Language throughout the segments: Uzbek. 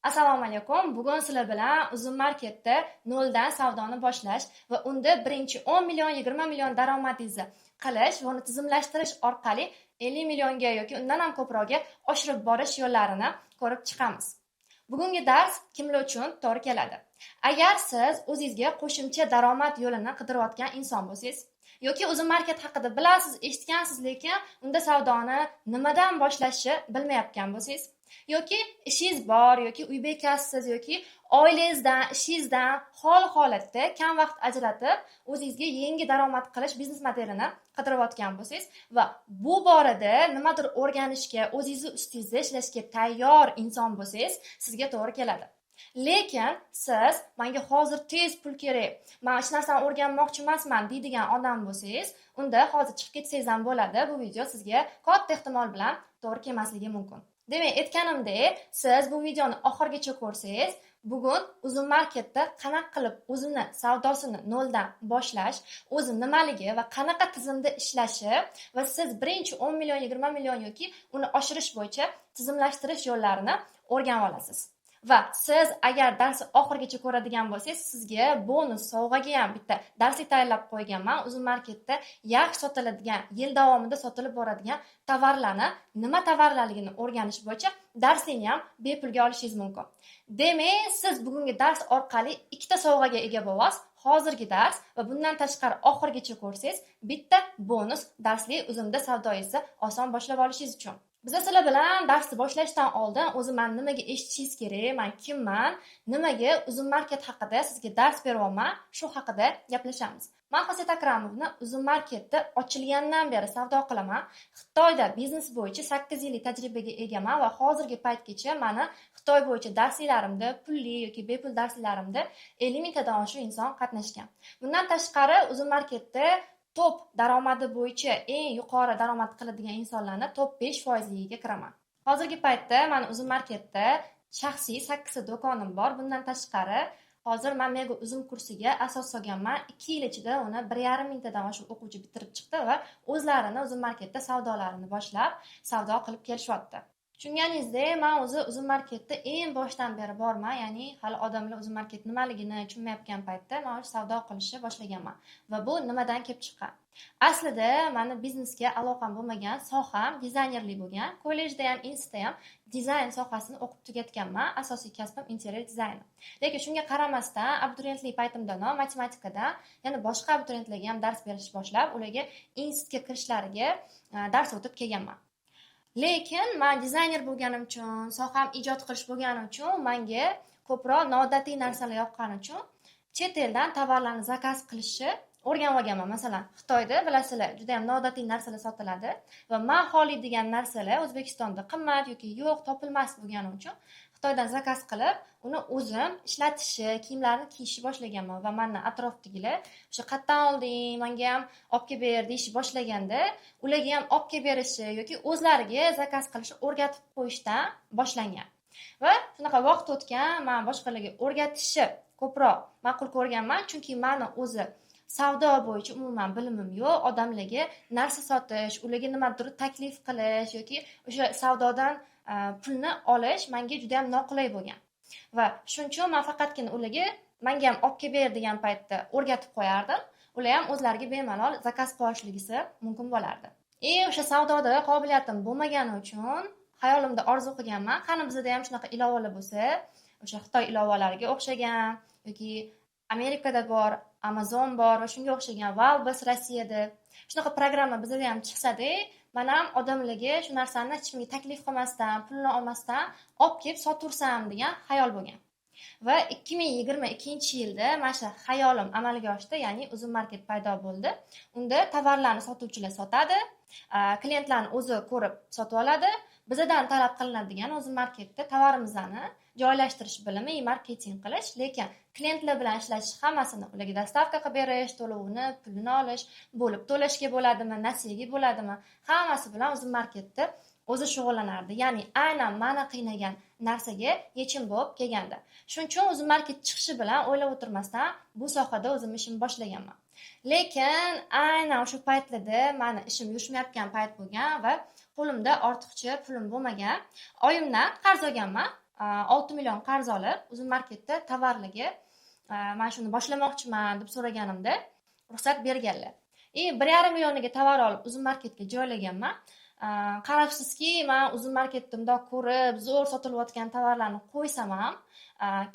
Assalomu alaykum. Bugun sizlar bilan Uzun marketda noldan savdoni boshlash va unda birinchi 10 million, 20 million daromadingizni qilish va uni tizimlashtirish orqali 50 millionga yoki undan ham ko'prog'ga oshirib borish yo'llarini ko'rib chiqamiz. Bugungi dars kimlar uchun to'g'ri keladi? Agar siz o'zingizga qo'shimcha daromad yo'lini qidirayotgan inson bo'lsangiz yoki Uzun market haqida bilasiz, eshitgansiz, lekin unda savdoni nimadan boshlashni bilmayotgan bo'lsangiz, yoki ishingiz bor yoki uy bekasisiz yoki oilangizdan, ishingizdan hol holatda kam vaqt ajratib o'zingizga yangi daromad qilish biznes modelini qidirayotgan bo'lsangiz va bu borada nimadir o'rganishga, o'zingizni ustingizda ishlashga tayyor inson bo'lsangiz, sizga to'g'ri keladi. Lekin siz menga hozir tez pul kerak, men hech narsani o'rganmoqchi emasman deydigan odam bo'lsangiz, unda hozir chiqib ketsangiz ham bo'ladi. Bu video sizga katta ehtimol bilan to'g'ri kelmasligi mumkin. Demak, aytganimdek, siz bu videoni oxirigacha ko'rsangiz, bugun Uzun marketda qanaqa qilib o'zini savdosini noldan boshlash, o'zi nimaligi va qanaqa tizimda ishlashi va siz birinchi 10 million, 20 million yoki uni oshirish bo'yicha tizimlashtirish yo'llarini o'rganib olasiz. Va siz agar darsni oxirigacha ko'radigan bo'lsangiz, sizga bonus sovg'aga ham bitta darslik tayyorlab qo'yganman. Uzun marketda yaxshi sotiladigan, yil davomida sotilib boradigan tovarlarni, nima tovarlarligini o'rganish bo'yicha darslikni ham bepulga olishingiz mumkin. Demak, siz bugungi dars orqali ikkita sovg'aga ega bo'lasiz. Hozirgi dars va bundan tashqari oxirigacha ko'rsangiz, bitta bonus darsli uzumda savdoyingizni oson boshlab olishingiz uchun. Biz sizlar bilan darsni boshlashdan oldin o'zi men nimaga eshitishingiz kerak, men kimman, nimaga Uzun market haqida sizga dars beryapman, shu haqida gaplashamiz. Men Xosiyat Akramovni Uzun marketda ochilgandan beri savdo qilaman. Xitoyda biznes bo'yicha 8 yillik tajribaga egaman va hozirgi paytgacha meni Xitoy bo'yicha darslarimda, pulli yoki bepul darslarimda 50 mingtadan oshiq inson qatnashgan. Bundan tashqari Uzun marketda top daromadi bo'yicha eng yuqori daromad qiladigan insonlarni top 5%ligiga kiraman. Hozirgi paytda men Uzun marketda shaxsiy 8 do'konim bor. Bundan tashqari hozir men Mega Uzum kursiga asos solganman. 2 yil ichida uni 1,5 mingtadan oshiq o'quvchi bitirib chiqdi va o'zlarini Uzun marketda savdolarini boshlab, savdo qilib kelishyapti. Tushunganingizdek, men o'zi Uzun marketda eng boshdan beri borman, ya'ni hali odamlar Uzun market nimaligini tushunmayotgan paytda men savdo qilishni boshlaganman. Va bu nimadan kelib chiqqan? Aslida meni biznesga aloqam bo'lmagan, soham dizaynerlik bo'lgan. Kollejda ham, institutda ham dizayn sohasini o'qib tugatganman. Asosiy kasbim interior dizayni. Lekin shunga qaramasdan, abituriyentlik paytimdanoq matematikadan, yana boshqa abituriyentlarga ham dars berish boshlab, ularga institutga kirishlariga dars o'tib kelganman. Lekin men dizayner bo'lganim uchun, soham ijod qilish bo'lgani uchun menga ko'proq noodatiy narsalar yoqqani uchun chet eldan tovarlarni zakaz qilishni o'rganib olganman. Masalan, Xitoyda bilasizlar, juda ham noodatiy narsalar sotiladi va men xohlaydigan narsalar O'zbekistonda qimmat yoki yo'q, topilmas bo'lgani uchun Xitoydan zakaz qilib, uni o'zim ishlatishni, kiyimlarni kiyishni boshlaganman va menni atrofdagilar o'sha qayerdan olding, menga ham olib kelib ber deyishni boshlaganda, ularga ham olib kelib berishi yoki o'zlariga zakaz qilishni o'rgatib qo'yishdan boshlangan. Va shunaqa vaqt o'tgan, men boshqalarga o'rgatishni ko'proq ma'qul ko'rganman, chunki meni o'zi savdo bo'yicha umuman bilimim yo'q. Odamlarga narsa sotish, ularga nimadir taklif qilish yoki o'sha savdodan pulni olish menga juda ham noqulay bo'lgan. Va shuning uchun men faqatgina ularga menga ham olib kelib ber degan paytda o'rgatib qo'yardim. Ular ham o'zlariga bemalol zakaz qilishligisi mumkin bo'lardi. O'sha savdoda qobiliyatim bo'lmagani uchun xayolimda orzu qilganman, qani bizda ham shunaqa ilovalar bo'lsa, o'sha Xitoy ilovalariga o'xshagan yoki Amerikada bor, Amazon bor va shunga o'xshagan Valbas Rossiyada shunaqa programma bizda ham chiqsa-da, men ham odamlarga shu narsani hech kimga taklif qilmasdan, pulni olmasdan olib kelib sotursam degan xayol bo'lgan. Va 2022-yilda mana shu xayolim amalga oshdi, ya'ni Uzun market paydo bo'ldi. Unda tovarlarni sotuvchilar sotadi, klientlarni o'zi ko'rib sotib oladi. Bizdan talab qilinadigan Uzun marketda tovarimizni joylashtirish bilimi, marketing qilish, lekin klientlar bilan ishlash hammasini ularga dostavka qilib berish, to'lovini, pulini olish, bo'lib to'lashga bo'ladimi, nasiyaga bo'ladimi, hammasi bilan Uzun marketda o'zi shug'ullanardi. Ya'ni aynan meni qiynagan narsaga yechim bo'lib kelgandi. Shuning uchun Uzun market chiqishi bilan o'ylab o'tirmasdan bu sohada o'zim ishimni boshlaganman. Lekin aynan o'sha paytlarda meni ishim yurishmayotgan payt bo'lgan va qo'limda ortiqcha pulim bo'lmagan. Oyimdan qarz olganman. 6 million qarz olib, Uzum marketda tovarligi mana shuni boshlamoqchiman deb so'raganimda ruxsat berganlar. 1,5 millioniga tovar olib Uzum marketga joylaganman. Qarabsizki, men Uzum marketda bundoq ko'rib, zo'r sotilayotgan tovarlarni qo'ysam ham,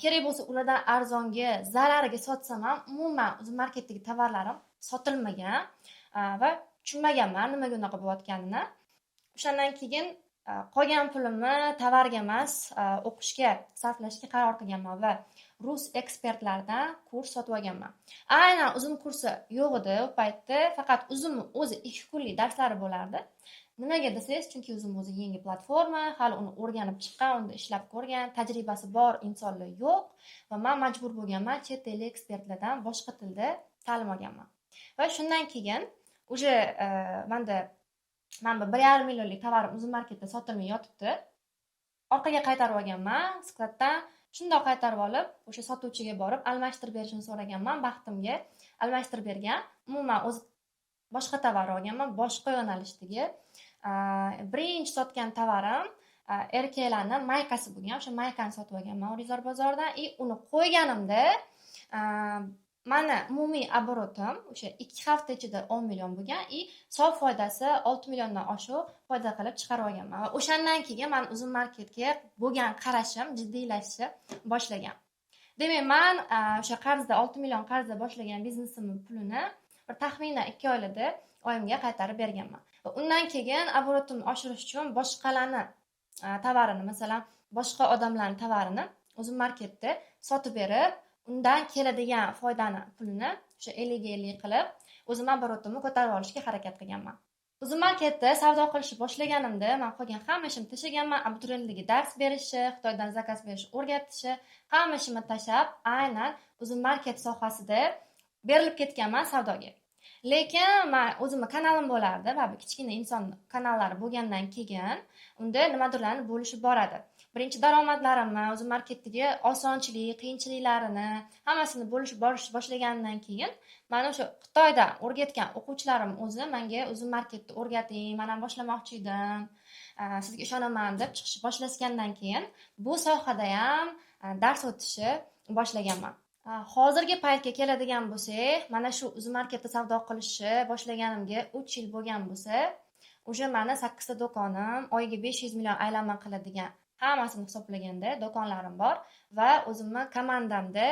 kerak bo'lsa ulardan arzonga, zarariga sotsam ham, umuman Uzum marketdagi tovarlarim sotilmagan va tushunmaganman nimaga unaqa bo'layotganini. O'shandan keyin qolgan pulimni tovarga emas, o'qishga sarflashga qaror qilganman va rus ekspertlardan kurs sotib olganman. Aynan Uzum kursi yo'q edi u paytda, faqat Uzum o'zi 2 kunlik darslari bo'lardi. Nimaga desangiz, chunki Uzum o'zi yangi platforma, hali uni o'rganib chiqqan, unda ishlab ko'rgan, tajribasi bor insonlar yo'q va men majbur bo'lganman chet el ekspertlardan boshqa tilda ta'lim olganman. Va shundan keyin уже menda 1,5 millionlik tovarim Uzum marketda sotilmay yotibdi. Orqaga qaytarib olganman, skladdan shundoq qaytarib olib, o'sha sotuvchiga borib almashtirib berishini so'raganman. Baxtimga almashtirib bergan. Umuman o'zi boshqa tovar olganman, boshqa yo'nalishdagi. Birinchi sotgan tovarim erkaklarning maykasi bo'lgan. O'sha maykani sotib olganman O'rizor bozoridan. Uni qo'yganimda mana umumiy oborotim o'sha 2 hafta ichida 10 million bo'lgan, sof foydasi 6 milliondan oshiq foyda qilib chiqarib olganman. Va o'shandan keyin men Uzum marketga bo'lgan qarashim jiddiylashishni boshlagan. Demak, men o'sha qarzda 6 million qarzda boshlagan biznesimning pulini bir taxminan 2 oylarda oyimga qaytarib berganman. Va undan keyin oborotimni oshirish uchun boshqalarni tovarini, masalan, boshqa odamlarning tovarini Uzum marketda sotib berib, undan keladigan foydani pulini o'sha 50-50 qilib, o'zim oborotimni ko'tarib olishga harakat qilganman. Uzum marketda savdo qilishni boshlaganimda, men qolgan hamma ishimni tashlaganman. Abituriyentlarga dars berishi, Xitoydan zakaz berishni o'rgatishi, hamma ishimni tashlab, aynan Uzum market sohasida berilib ketganman savdoga. Lekin men o'zimning kanalim bo'lardi va bu kichkina inson kanallari bo'lgandan keyin unda nimadirlarni bo'lishi bor edi. Birinchi daromadlarimni, Uzum marketdagi osonchilik, qiyinchiliklarini hammasini borish boshlagandan keyin mana o'sha Xitoyda o'rgatgan o'quvchilarim o'zi menga Uzum marketni o'rgating, men ham boshlamoqchi edim, sizga ishonaman deb chiqishni boshlashgandan keyin bu sohada ham dars o'tishni boshlaganman. Hozirgi paytga keladigan bo'lsak, mana shu Uzum marketda savdo qilishni boshlaganimga 3 yil bo'lgan bo'lsa, уже meni 8 ta do'konim, oyiga 500 million aylanma qiladigan hammasini hisoblaganda do'konlarim bor va o'zimning komandamda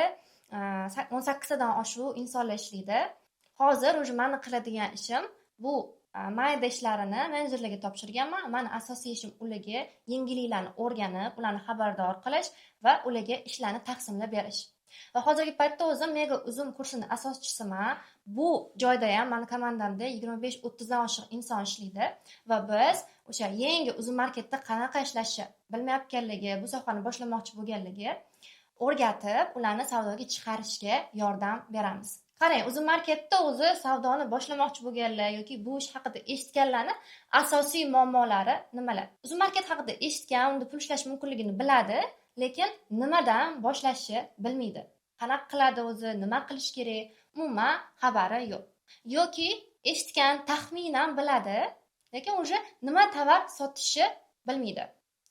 18 tadan oshiq insonlar ishlaydi. Hozir уже meni qiladigan ishim bu mayda ishlarini menejerlarga topshirganman. Meni asosiy ishim ularga yangiliklarni o'rganib, ularni xabardor qilish va ularga ishlarni taqsimlab berish. Va hozirgi paytda o'zim Mega Uzum kursining asoschisiman. Bu joyda ham meni komandamda 25-30 dan oshiq inson ishlaydi va biz o'sha yangi Uzum marketda qanaqa ishlashni bilmayotganligi, bu sohani boshlamoqchi bo'lganligi o'rgatib, ularni savdoga chiqarishga yordam beramiz. Qarang, Uzum marketda o'zi savdoni boshlamoqchi bo'lganlar yoki bu ish haqida eshitganlarning asosiy muammolari nimalar? Uzum market haqida eshitgan, unda pul ishlash mumkinligini biladi, lekin nimadan boshlashni bilmaydi. Qanaqa qiladi o'zi, nima qilish kerak, umuman xabari yo'q. Yoki eshitgan, taxminan biladi, lekin o'sha nima tovar sotishni bilmaydi.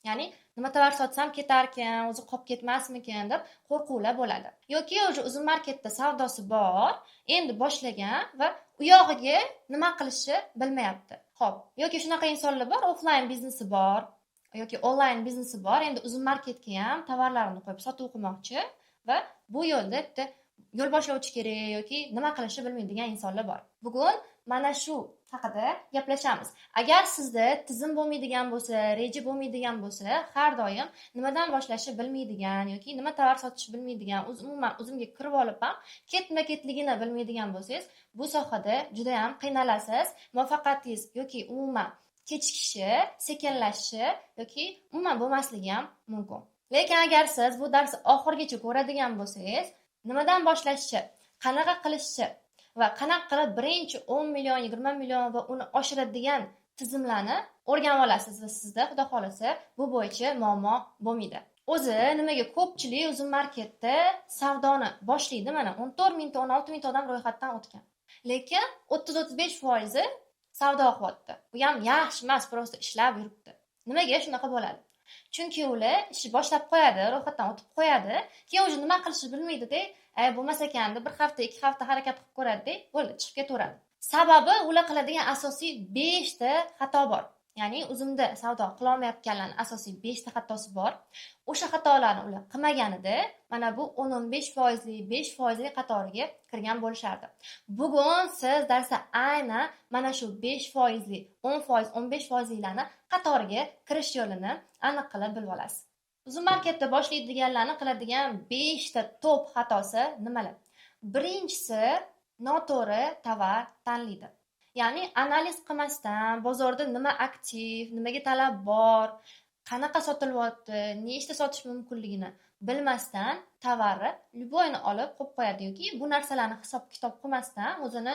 Ya'ni nima tovar sotsam ketarkan, o'zi qolib ketmasmikan deb qo'rquvlar bo'ladi. Yoki o'sha Uzum marketda savdosi bor, endi boshlagan va u yog'iga nima qilishni bilmayapti. Xo'p, yoki shunaqa insonlar bor, offline biznesi bor yoki onlayn biznesi bor, endi Uzum marketga ham tovarlarini qo'yib sotib qilmoqchi va bu yo'lda bitta yo'l boshlovchi kerak yoki nima qilishni bilmaydigan insonlar bor. Bugun mana shu haqida gaplashamiz. Agar sizda tizim bo'lmaydigan bo'lsa, reja bo'lmaydigan bo'lsa, har doim nimadan boshlashni bilmaydigan yoki nima tovar sotishni bilmaydigan, umuman o'zimga kirib olib ham ketma-ketligini bilmaydigan bo'lsangiz, bu sohada juda ham qiynalasiz. Muvaffaqiyatingiz yoki umuman kechikishi, sekinlashishi yoki umuman bo'lmasligi ham mumkin. Lekin agar siz bu darsni oxirigacha ko'radigan bo'lsangiz, nimadan boshlashni, qanaqa qilishni va qanaqa qilib birinchi 10 million, 20 million va uni oshiradigan tizimlarni o'rganib olasiz va sizda xudo xolasa bu bo'yicha muammo bo'lmaydi. O'zi nimaga ko'pchilik Uzum marketda savdoni boshlaydi, mana 14 mingta, 16 mingta odam ro'yxatdan o'tgan. Lekin 30-35% savdo qilyapti. Bu ham yaxshi emas, prosta ishlab yuribdi. Nimaga shunaqa bo'ladi? Chunki ular ishni boshlab qo'yadi, ro'yxatdan o'tib qo'yadi, keyin уже nima qilishni bilmaydi-da, bo'lmas ekan deb 1 hafta, 2 hafta harakat qilib ko'radi-da, bo'ldi, chiqib ketaveradi. Sababi ular qiladigan asosiy 5 ta xato bor. Ya'ni uzumda savdo qila olmayotganlarning asosiy 5 ta xatosi bor. O'sha xatolarni ular qilmaganida, mana bu 10-15% 5% qatoriga kirgan bo'lishardi. Bugun siz darsda aynan mana shu 5%, 10%, 15%larni qatoriga kirish yo'lini aniq qilib bilib olasiz. Uzum marketda boshlaydiganlarning qiladigan 5 ta top xatosi nimalar? Birinchisi, noto'g'ri tovar tanlaydi. Ya'ni analiz qilmasdan, bozorda nima aktiv, nimaga talab bor, qanaqa sotilyapti, nechta sotish mumkinligini bilmasdan tovarni любойni olib qo'yib qo'yadi yoki bu narsalarni hisob-kitob qilmasdan o'zini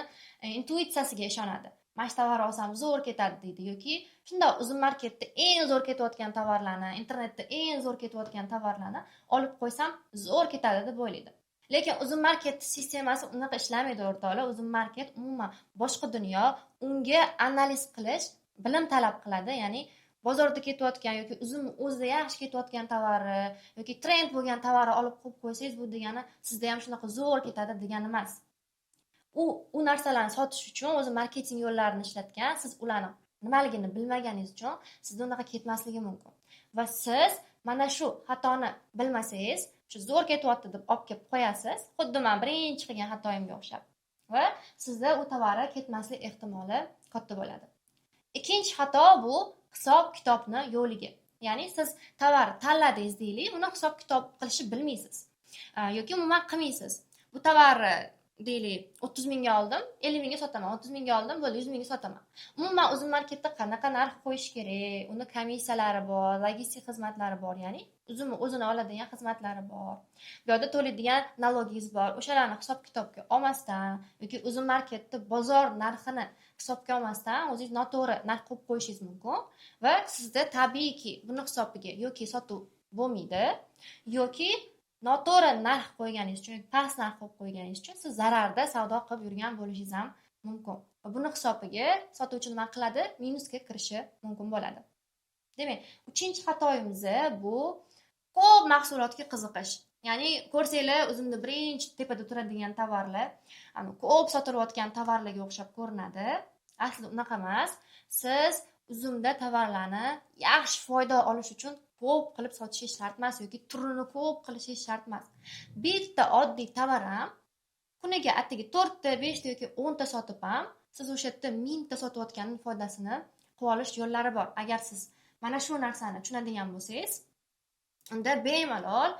intuitsiyasiga ishonadi. Mana shu tovar olsam zo'r ketadi deydi yoki shunday uzum marketda eng zo'r ketayotgan tovarlarni, internetda eng zo'r ketayotgan tovarlarni olib qo'ysam zo'r ketadi deb o'ylaydi. Lekin uzum market sistemasi unaqa ishlamaydi o'rtoqlar. Uzum market umuman boshqa dunyo. Unga analiz qilish bilim talab qiladi. Ya'ni bozorda ketayotgan yoki uzum o'zida yaxshi ketayotgan tovarni yoki trend bo'lgan tovarni olib qo'yib qo'ysangiz, bu degani sizda ham shunaqa zo'r ketadi degani emas. U narsalarni sotish uchun o'zi marketing yo'llarini ishlatgan, siz ularni nimaligini bilmaganingiz uchun sizda unaqa ketmasligi mumkin. Va siz mana shu xatoni bilmasangiz, shu zo'r ketyapti deb olib kelib qo'yasiz, xuddi men birinchi qilgan xatoyimga o'xshab. Va sizda u tovarga ketmaslik ehtimoli katta bo'ladi. Ikkinchi xato bu hisob-kitobni yo'ligi. Ya'ni siz tovar tanladingiz deylik, uni hisob-kitob qilishni bilmaysiz. Yoki umuman qilmaysiz. Bu tovarni deylik 30 mingga oldim, 50 mingga sotaman, 30 mingga oldim, bo'ldi 100 mingga sotaman. Umuman uzum marketda qanaqa narx qo'yish kerak, uni komissiyalari bor, logistik xizmatlari bor, ya'ni uzumni o'zini oladigan xizmatlari bor. Bu yerda to'laydigan nalogingiz bor. O'shalarni hisob-kitobga olmasdan yoki uzum marketda bozor narxini hisobga olmasdan o'zingiz noto'g'ri narx qo'yib qo'yishingiz mumkin va sizda tabiiyki buni hisobiga yoki sotuv bo'lmaydi yoki noto'g'ri narx qo'yganingiz uchun, past narx qo'yib qo'yganingiz uchun siz zararda savdo qilib yurgan bo'lishingiz ham mumkin. Va buni hisobiga sotuvchi nima qiladi? Minusga kirishi mumkin bo'ladi. Demak, uchinchi xatoyimiz bu ko'p mahsulotga qiziqish. Ya'ni ko'rsanglar, o'zimda birinchi tepada turadigan tovarlar, ko'p sotilayotgan tovarlarga o'xshab ko'rinadi. Aslida unaqa emas. Siz uzumda tovarlarni yaxshi foyda olish uchun ko'p qilib sotishingiz shart emas yoki turini ko'p qilishingiz shart emas. Bitta oddiy tovar ham kuniga atigi 4 ta, 5 ta yoki 10 ta sotib ham siz o'sha yerda 1000 ta sotayotganning foydasini qilib olish yo'llari bor. Agar siz mana shu narsani tushunadigan bo'lsangiz, unda bemalol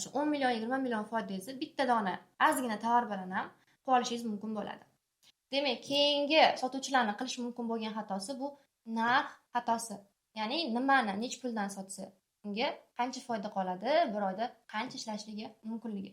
shu 10 million, 20 million foydangizni bitta dona ozgina tovar bilan ham qilib olishingiz mumkin bo'ladi. Demak, keyingi sotuvchilarning qilish mumkin bo'lgan xatosi bu narx xatosi. Ya'ni nimani nech puldan sotsa, unga qancha foyda qoladi, bir oyda qancha ishlashligi mumkinligi.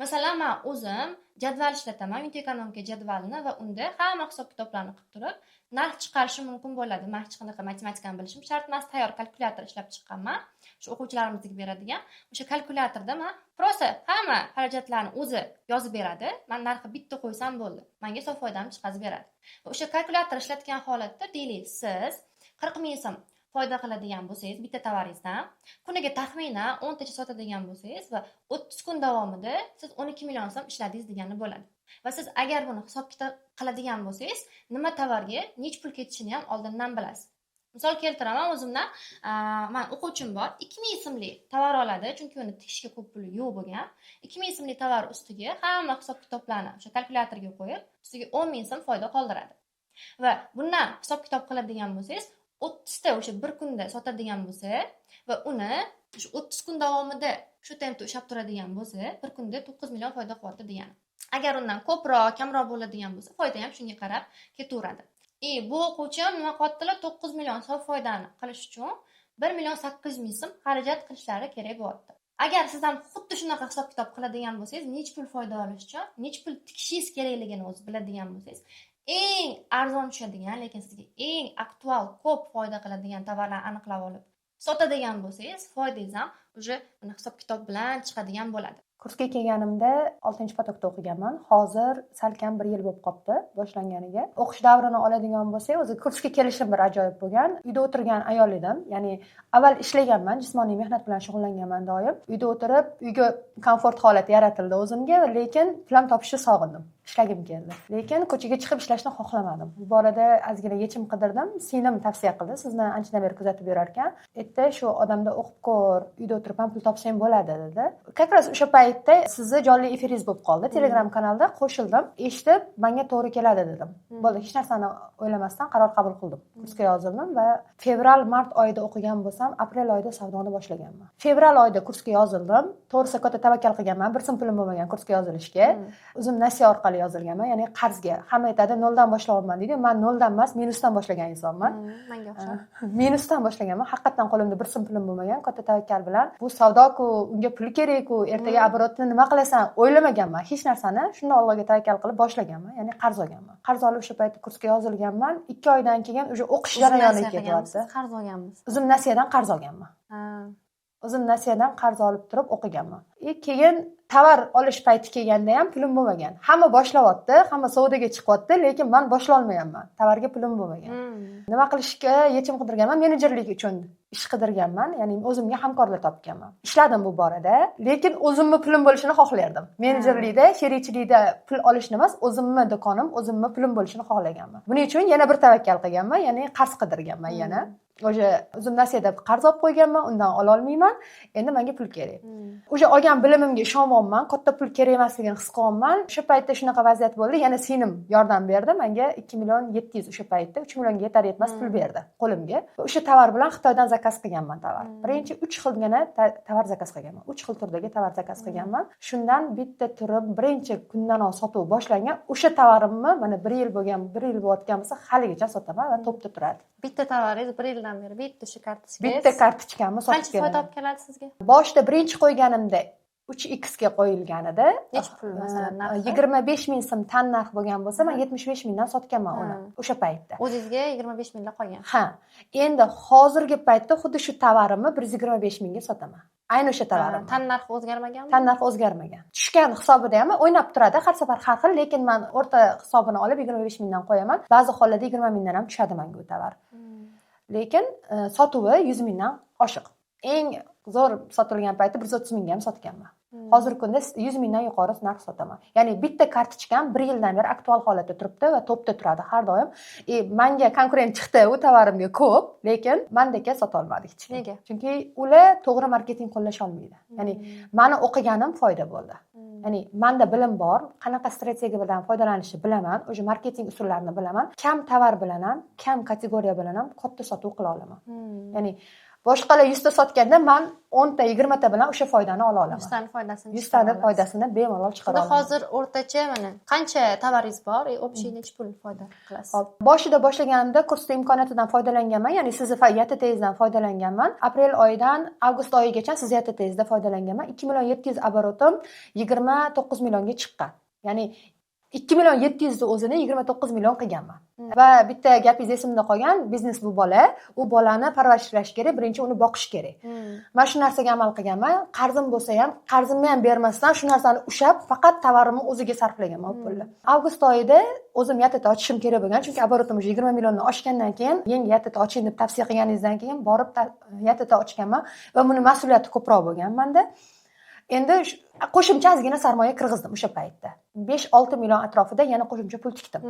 Masalan, men o'zim jadval ishlataman, Inteconomika jadvalini va unda hamma hisob-kitoblarni qilib turib, narx chiqarishim mumkin bo'ladi. Men hech qanaqa matematikani bilishim shart emas, tayyor kalkulyator ishlab chiqqanman. Shu o'quvchilarimizga beradigan. O'sha kalkulyatorda men prosta hamma xarajatlarni o'zi yozib beradi. Men narxi bitta qo'ysam bo'ldi. Menga sof foydamni chiqazib beradi. Va o'sha kalkulyator ishlatgan holatda deylik, siz 40 ming so'm foyda qiladigan bo'lsangiz bitta tovaringizdan, kuniga taxminan 10 tacha sotadigan bo'lsangiz va 30 kun davomida siz 12 million so'm ishladingiz degani bo'ladi. Va siz agar buni hisob-kitob qiladigan bo'lsangiz, nima tovarga nech pul ketishini ham oldindan bilasiz. Misol keltiraman, o'zimdan men o'quvchim bor, 2000 so'mlik tovar oladi, chunki uni tikishga ko'p puli yo'q bo'lgan. 2000 so'mlik tovar ustiga hamma hisob-kitoblarni o'sha kalkulyatorga qo'yib, ustiga 10 ming so'm foyda qoldiradi. Va bundan hisob-kitob qiladigan bo'lsangiz, 30 ta o'sha bir kunda sotadigan bo'lsa va uni o'sha 30 kun davomida shu tempda ushlab turadigan bo'lsa, bir kunda 9 million foyda qilyapti degani. Agar undan ko'proq, kamroq bo'ladigan bo'lsa, foyda ham shunga qarab ketaveradi. Bu o'quvchim nima qilyaptilar? 9 million so'm foydani qilish uchun 1 million 800 ming so'm xarajat qilishlari kerak bo'lyapti. Agar siz ham xuddi shunaqa hisob-kitob qiladigan bo'lsangiz, nech pul foyda olish uchun, nech pul tikishingiz kerakligini o'zi biladigan bo'lsangiz, eng arzon tushadigan, lekin sizga eng aktual, ko'p foyda qiladigan tovarlarni aniqlab olib sotadigan bo'lsangiz, foydangiz ham uje buni hisob-kitob bilan chiqadigan bo'ladi. Kursga kelganimda 6-potokda o'qiganman. Hozir salkam 1 yil bo'lib qolibdi boshlanganiga. O'qish davrini oladigan bo'lsak, o'zi kursga kelishim bir ajoyib bo'lgan. Uyda o'tirgan ayol edim. Ya'ni avval ishlaganman, jismoniy mehnat bilan shug'ullanganman doim. Uyda o'tirib, uyga komfort holat yaratildi o'zimga, lekin pul topishni sog'indim. Ishlagim keldi. Lekin ko'chaga chiqib ishlashni xohlamadim. Bu borada ozgina yechim qidirdim. Singlim tavsiya qildi. Sizni anchadan beri kuzatib yurar ekan. Aytdi, shu odamda o'qib ko'r, uyda o'tirib ham pul topsang bo'ladi dedi. Как раз o'sha paytda sizni jonli efiringiz bo'lib qoldi. Telegram kanalda qo'shildim. Eshitib, menga to'g'ri keladi dedim. Bo'ldi, hech narsani o'ylamasdan qaror qabul qildim. Kursga yozildim va fevral-mart oyida o'qigan bo'lsam, aprel oyida savdoni boshlaganman. Fevral oyida kursga yozildim. To'g'risi katta tavakkal qilganman. Bir so'm pulim bo'lmagan kursga yozilishga. O'zim nasiya orqali yozilganman, ya'ni qarzga. Hamma aytadi, noldan boshlayapman deydi. Men noldan emas, minusdan boshlagan insonman. Menga o'xshab. Minusdan boshlaganman. Haqiqatan qo'limda bir so'm pulim bo'lmagan, katta tavakkal bilan. Bu savdo-ku, unga pul kerak-ku, ertaga оборотni nima qilasan? O'ylamaganman. Hech narsani shunday Allohga tavakkal qilib boshlaganman, ya'ni qarz olganman. Qarz olib o'sha paytda kursga yozilganman. 2 oydan keyin o'sha o'qish jarayoniga ketyapti. Qarz olganmiz. O'zim nasiyadan qarz olganman. O'zim nasiyadan qarz olib turib o'qiganman. Keyin tovar olish payti kelganda ham pulim bo'lmagan. Hamma boshlayapti, hamma savdoga chiqyapti, lekin men boshlay olmayapman. Tovarga pulim bo'lmagan. Nima qilishga yechim qidirganman, menejerlik uchun ish qidirganman, ya'ni o'zimga hamkorlar topganman. Ishladim bu borada, lekin o'zimni pulim bo'lishini xohlardim. Menejerlikda, sherikchilikda pul olishni emas, o'zimni do'konim, o'zimni pulim bo'lishini xohlaganman. Buning uchun yana bir tavakkal qilganman, ya'ni qarz qidirganman yana. O'sha o'zim nasiyada qarz olib qo'yganman, undan ola olmayman. Endi menga pul kerak. O'sha olgan bilimimga ishonyapman, katta pul kerak emasligini his qilyapman. O'sha paytda shunaqa vaziyat bo'ldi. Yana singlim yordam berdi. Menga 2,700,000 o'sha paytda 3 millionga yetar yetmas pul berdi qo'limga. O'sha tovar bilan Xitoydan zakaz qilganman tovar. Birinchi 3 xilgina tovar zakaz qilganman. 3 xil turdagi tovar zakaz qilganman. Shundan bitta turib birinchi kundan sotuv boshlangan. O'sha tovarimni mana 1 yil bo'lgan, 1 yil bo'layotgan bo'lsa, haligacha sotaman va to'pda turadi. Bitta tovaringiz 1 yildan beri bitta shu kartochka. Bitta kartochkamni sotib Qancha foyda olib keladi sizga? Boshida birinchi qo'yganimda 3x ga qo'yilgan edi. Necha pul masalan narxi? 25,000 so'm tan narx bo'lgan bo'lsa, men 75,000 dan sotganman uni o'sha paytda. O'zingizga 25,000 da qolgan. Ha. Endi hozirgi paytda xuddi shu tovarimni 125,000 ga sotaman. Ayni o'sha tovarim. Tan narxi o'zgarmaganmi? Tan narxi o'zgarmagan. Tushgan hisobida ham o'ynab turadi, har safar har xil, lekin men o'rta hisobini olib 25,000 dan qo'yaman. Ba'zi hollarda 20,000 dan ham tushadi menga bu tovar. Lekin sotuvi 100,000 dan oshiq. Eng zo'r sotilgan payti 130,000 ga ham sotganman. Hozirgi kunda 100,000 dan yuqori narx sotaman. Ya'ni bitta kartochkam 1 yildan beri aktual holatda turibdi va to'pda turadi har doim. Menga konkurent chiqdi, u tovarimga ko'p, lekin mendaka sota olmadik. Nega? Chunki ular to'g'ri marketing qo'llash olmaydi. Ya'ni meni o'qiganim foyda bo'ldi. Ya'ni menda bilim bor, qanaqa strategiyadan foydalanishni bilaman, o'sha marketing usullarini bilaman. Kam tovar bilan ham, kam kategoriya bilan ham katta sotuv qila olaman. Ya'ni boshqalar 100 ta sotganda men 10 ta, 20 ta bilan o'sha foydani ola olaman. 100 ta foydasini. 100 ta foydasini bemalol chiqara olaman. Hozir o'rtacha mana qancha tovaringiz bor? Общий necha pul foyda qilasiz? Boshida boshlaganimda kursda imkoniyatidan foydalanganman, ya'ni sizni YTT'ingizdan foydalanganman. Aprel oyidan avgust oyigacha siz YTT'ingizda foydalanganman. 2,700,000 оборотim 29 millionga chiqqan. Ya'ni 2,700,000 o'zini 29 million qilganman. Va bitta gapingiz esimda qolgan, biznes bu bola, u bolani parvarishlash kerak, birinchi uni boqish kerak. Men shu narsaga amal qilganman. Qarzim bo'lsa ham, qarzimni ham bermasdan shu narsani ushab, faqat tovarimni o'ziga sarflaganman pulni. Avgust oyida o'zim YTT ochishim kerak bo'lgan, chunki оборотim 20 milliondan oshgandan keyin, yangi YTT oching deb tavsiya qilganingizdan keyin borib YTT ochganman va buni mas'uliyati ko'proq bo'lgan menda. Endi qo'shimcha ozgina sarmoya kirgizdim o'sha paytda. 5-6 million atrofida yana qo'shimcha pul tikdim.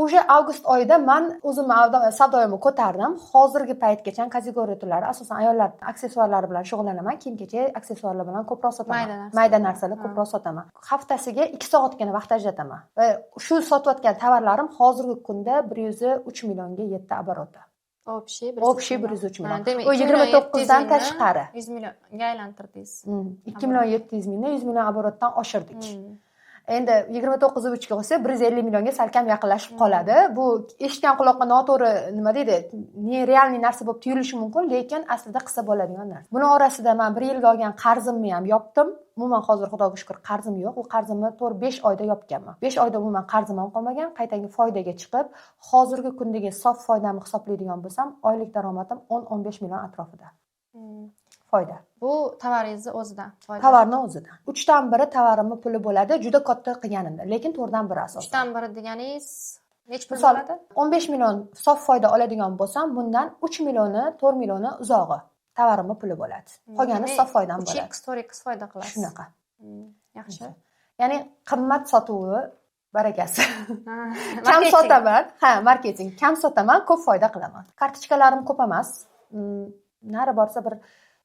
O'sha avgust oyida men o'zimni savdoyimni ko'tardim. Hozirgi paytgacha kategoriya turlari, asosan ayollar aksessuarlari bilan shug'ullanaman. Kiyim-kechak aksessuarlar bilan ko'proq sotaman. Mayda narsalar ko'proq sotaman. Haftasiga 2 soatgina vaqt ajrataman. Va shu sotayotgan tovarlarim hozirgi kunda 103 millionga yetdi обороты. Общий 103 million. O 29 dan tashqari. 100 millionga aylantirdingiz. 2,700,000 dan 100 million оборотdan oshirdik. Endi 29 ga qo'ysa 150 millionga salkam yaqinlashib qoladi. Bu eshitgan quloqqa noto'g'ri nima deydi, nerealniy narsa bo'lib tuyulishi mumkin, lekin aslida qilsa bo'ladigan narsa. Buni orasida men 1 yilga olgan qarzimni ham yopdim. Umuman hozir Xudoga shukr qarzim yo'q. U qarzimni to'g'ri 5 oyda yopganman. 5 oyda umuman qarzim ham qolmagan. Qaytanga foydaga chiqib, hozirgi kundagi sof foydamni hisoblaydigan bo'lsam, oylik daromadim 10-15 million atrofida. Foyda. Bu tovaringizni o'zidan foyda. Tovarni o'zidan. 3dan 1 tovarimni puli bo'ladi, juda katta qilganimda, lekin 4dan 1 asosan. 3dan 1 deganingiz necha pul Misol bo'ladi? 15 million sof foyda oladigan bo'lsam, bundan 3 millioni, 4 millioni uzog'i tovarimni puli bo'ladi. Qolgani sof foydadan bo'ladi. 3x 4x foyda qilasiz. Shunaqa. Yaxshi. Ya'ni qimmat sotuvi barakasi. Kam Marketing. sotaman. Ha, marketing. Kam sotaman, ko'p foyda qilaman. Kartochkalarim ko'p emas. Nari borsa bir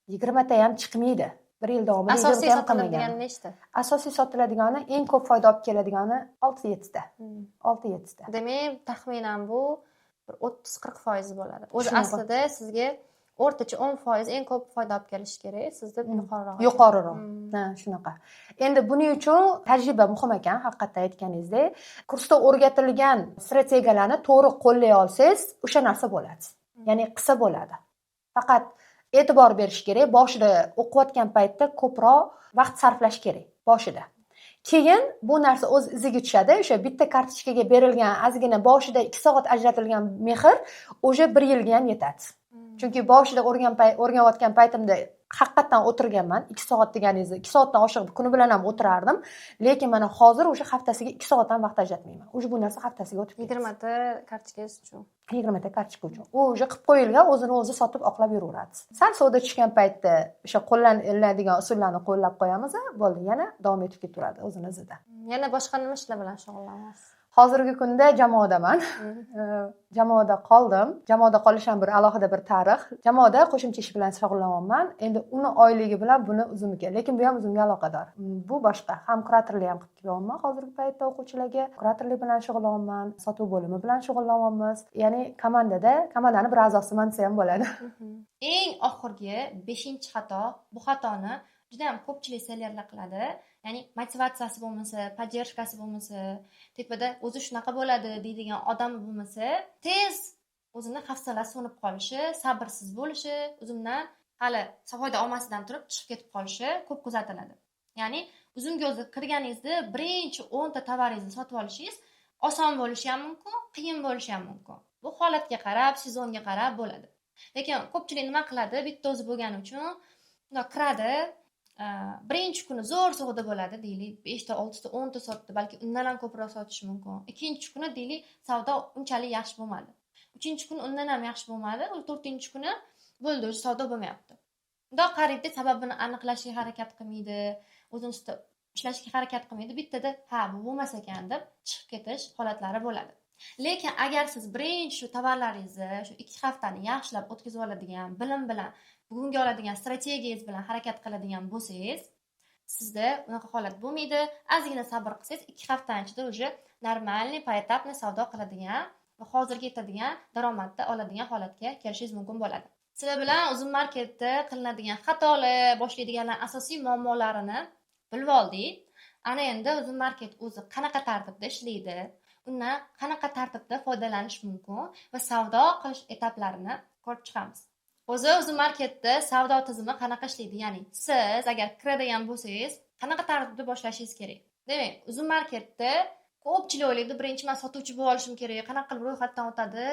20 ta ham chiqmaydi. Bir yil davomida Asosiy 20 ta ham qilmagan. sotiladigan nechta? Asosiy sotiladigani, eng ko'p foyda olib keladigani 6-7 ta. 6-7 ta. Demak, taxminan bu bir 30-40% bo'ladi. O'zi Shunaqa. aslida sizga o'rtacha 10% eng ko'p foyda olib kelishi kerak. Sizda yuqoriroq. Yuqoriroq. Ha, shunaqa. Endi buning uchun tajriba muhim ekan, haqiqatdan aytganingizdek. Kursda o'rgatilgan strategiyalarni to'g'ri qo'llay olsangiz, o'sha narsa bo'ladi. Ya'ni qilsa bo'ladi. Faqat e'tibor berish kerak. Boshida o'qiyotgan paytda ko'proq vaqt sarflash kerak boshida. Keyin bu narsa o'z iziga tushadi. O'sha bitta kartochkaga berilgan ozgina boshida 2 soat ajratilgan mehr o'sha 1 yilga ham yetadi. Chunki boshida o'rganayotgan paytimda haqiqatdan o'tirganman. 2 soat deganingizni 2 soatdan oshiq kuni bilan ham o'tirardim. Lekin mana hozir o'sha haftasiga 2 soat ham vaqt ajratmayman. O'sha bu narsa haftasiga o'tib ketdi. 20 ta kartochkangiz uchun. 20 ta kartochka uchun. U o'sha qilib qo'yilgan, o'zini o'zi sotib oqlab yuraveradi. Sal savdo tushgan paytda o'sha qo'llaniladigan usullarni qo'llab qo'yamiz, bo'ldi, yana davom etib ketaveradi o'zini o'zidan. Yana boshqa nima ishlar bilan shug'ullanasiz? Hozirgi kunda jamoadaman. Jamoada qoldim. Jamoada qolish ham bir alohida bir tarix. Jamoada qo'shimcha ish bilan shug'ullanyapman. Endi uni oyligi bilan buni o'zimga, lekin bu ham o'zimga aloqador. Bu boshqa. Ham kuratorlik ham qilib kelyapman hozirgi paytda o'quvchilarga. Kuratorlik bilan shug'ullanyapman, sotuv bo'limi bilan shug'ullanyapmiz. Ya'ni komandani bir a'zosiman desa ham bo'ladi. Eng oxirgi 5-xato, bu xatoni juda ham ko'pchilik sellerlar qiladi. Ya'ni motivatsiyasi bo'lmasa, поддержкасы bo'lmasa, tepada o'zi shunaqa bo'ladi deydigan odam bo'lmasa, tez o'zini hafsalasi so'nib qolishi, sabrsiz bo'lishi, o'zimdan hali foyda olmasidan turib chiqib ketib qolishi ko'p kuzatiladi. Ya'ni o'zimga o'zi kirganingizda birinchi 10 ta tovaringizni sotib olishingiz oson bo'lishi ham mumkin, qiyin bo'lishi ham mumkin. Bu holatga qarab, sezonga qarab bo'ladi. Lekin ko'pchilik nima qiladi? Bitta o'zi bo'lgani uchun unda kiradi, birinchi kuni zo'r savdo bo'ladi deylik, 5 ta, 6 ta, 10 ta sotdi, balki undan ham ko'proq sotishi mumkin. Ikkinchi kuni deylik, savdo unchalik yaxshi bo'lmadi. Uchinchi kuni undan ham yaxshi bo'lmadi, 4-chi kuni bo'ldi, o'sha savdo bo'lmayapti. Unda qariyda sababini aniqlashga harakat qilmaydi, o'zini ustida ishlashga harakat qilmaydi, bittada ha, bu bo'lmas ekan deb chiqib ketish holatlari bo'ladi. Lekin agar siz birinchi shu tovarlaringizni shu 2 haftani yaxshilab o'tkazib oladigan, bilim bilan bugungi oladigan strategiyangiz bilan harakat qiladigan bo'lsangiz, sizda unaqa holat bo'lmaydi. Ozgina sabr qilsangiz, 2 hafta ichida o'sha normalniy, poetapniy savdo qiladigan va hozirga yetadigan daromadni oladigan holatga kelishingiz mumkin bo'ladi. Sizlar bilan Uzum marketda qilinadigan xatolar, boshlaydiganlar asosiy muammolarini bilib oldik. Ana endi Uzum market o'zi qanaqa tartibda ishlaydi, undan qanaqa tartibda foydalanish mumkin va savdo qilish etaplarini ko'rib chiqamiz. O'zi Uzum marketda savdo tizimi qanaqa ishlaydi? Ya'ni siz agar kiradigan bo'lsangiz, qanaqa tartibda boshlashingiz kerak? Demak, Uzum marketda ko'pchilik o'ylaydi, birinchi men sotuvchi bo'lib olishim kerak, qanaqa qilib ro'yxatdan o'tadi,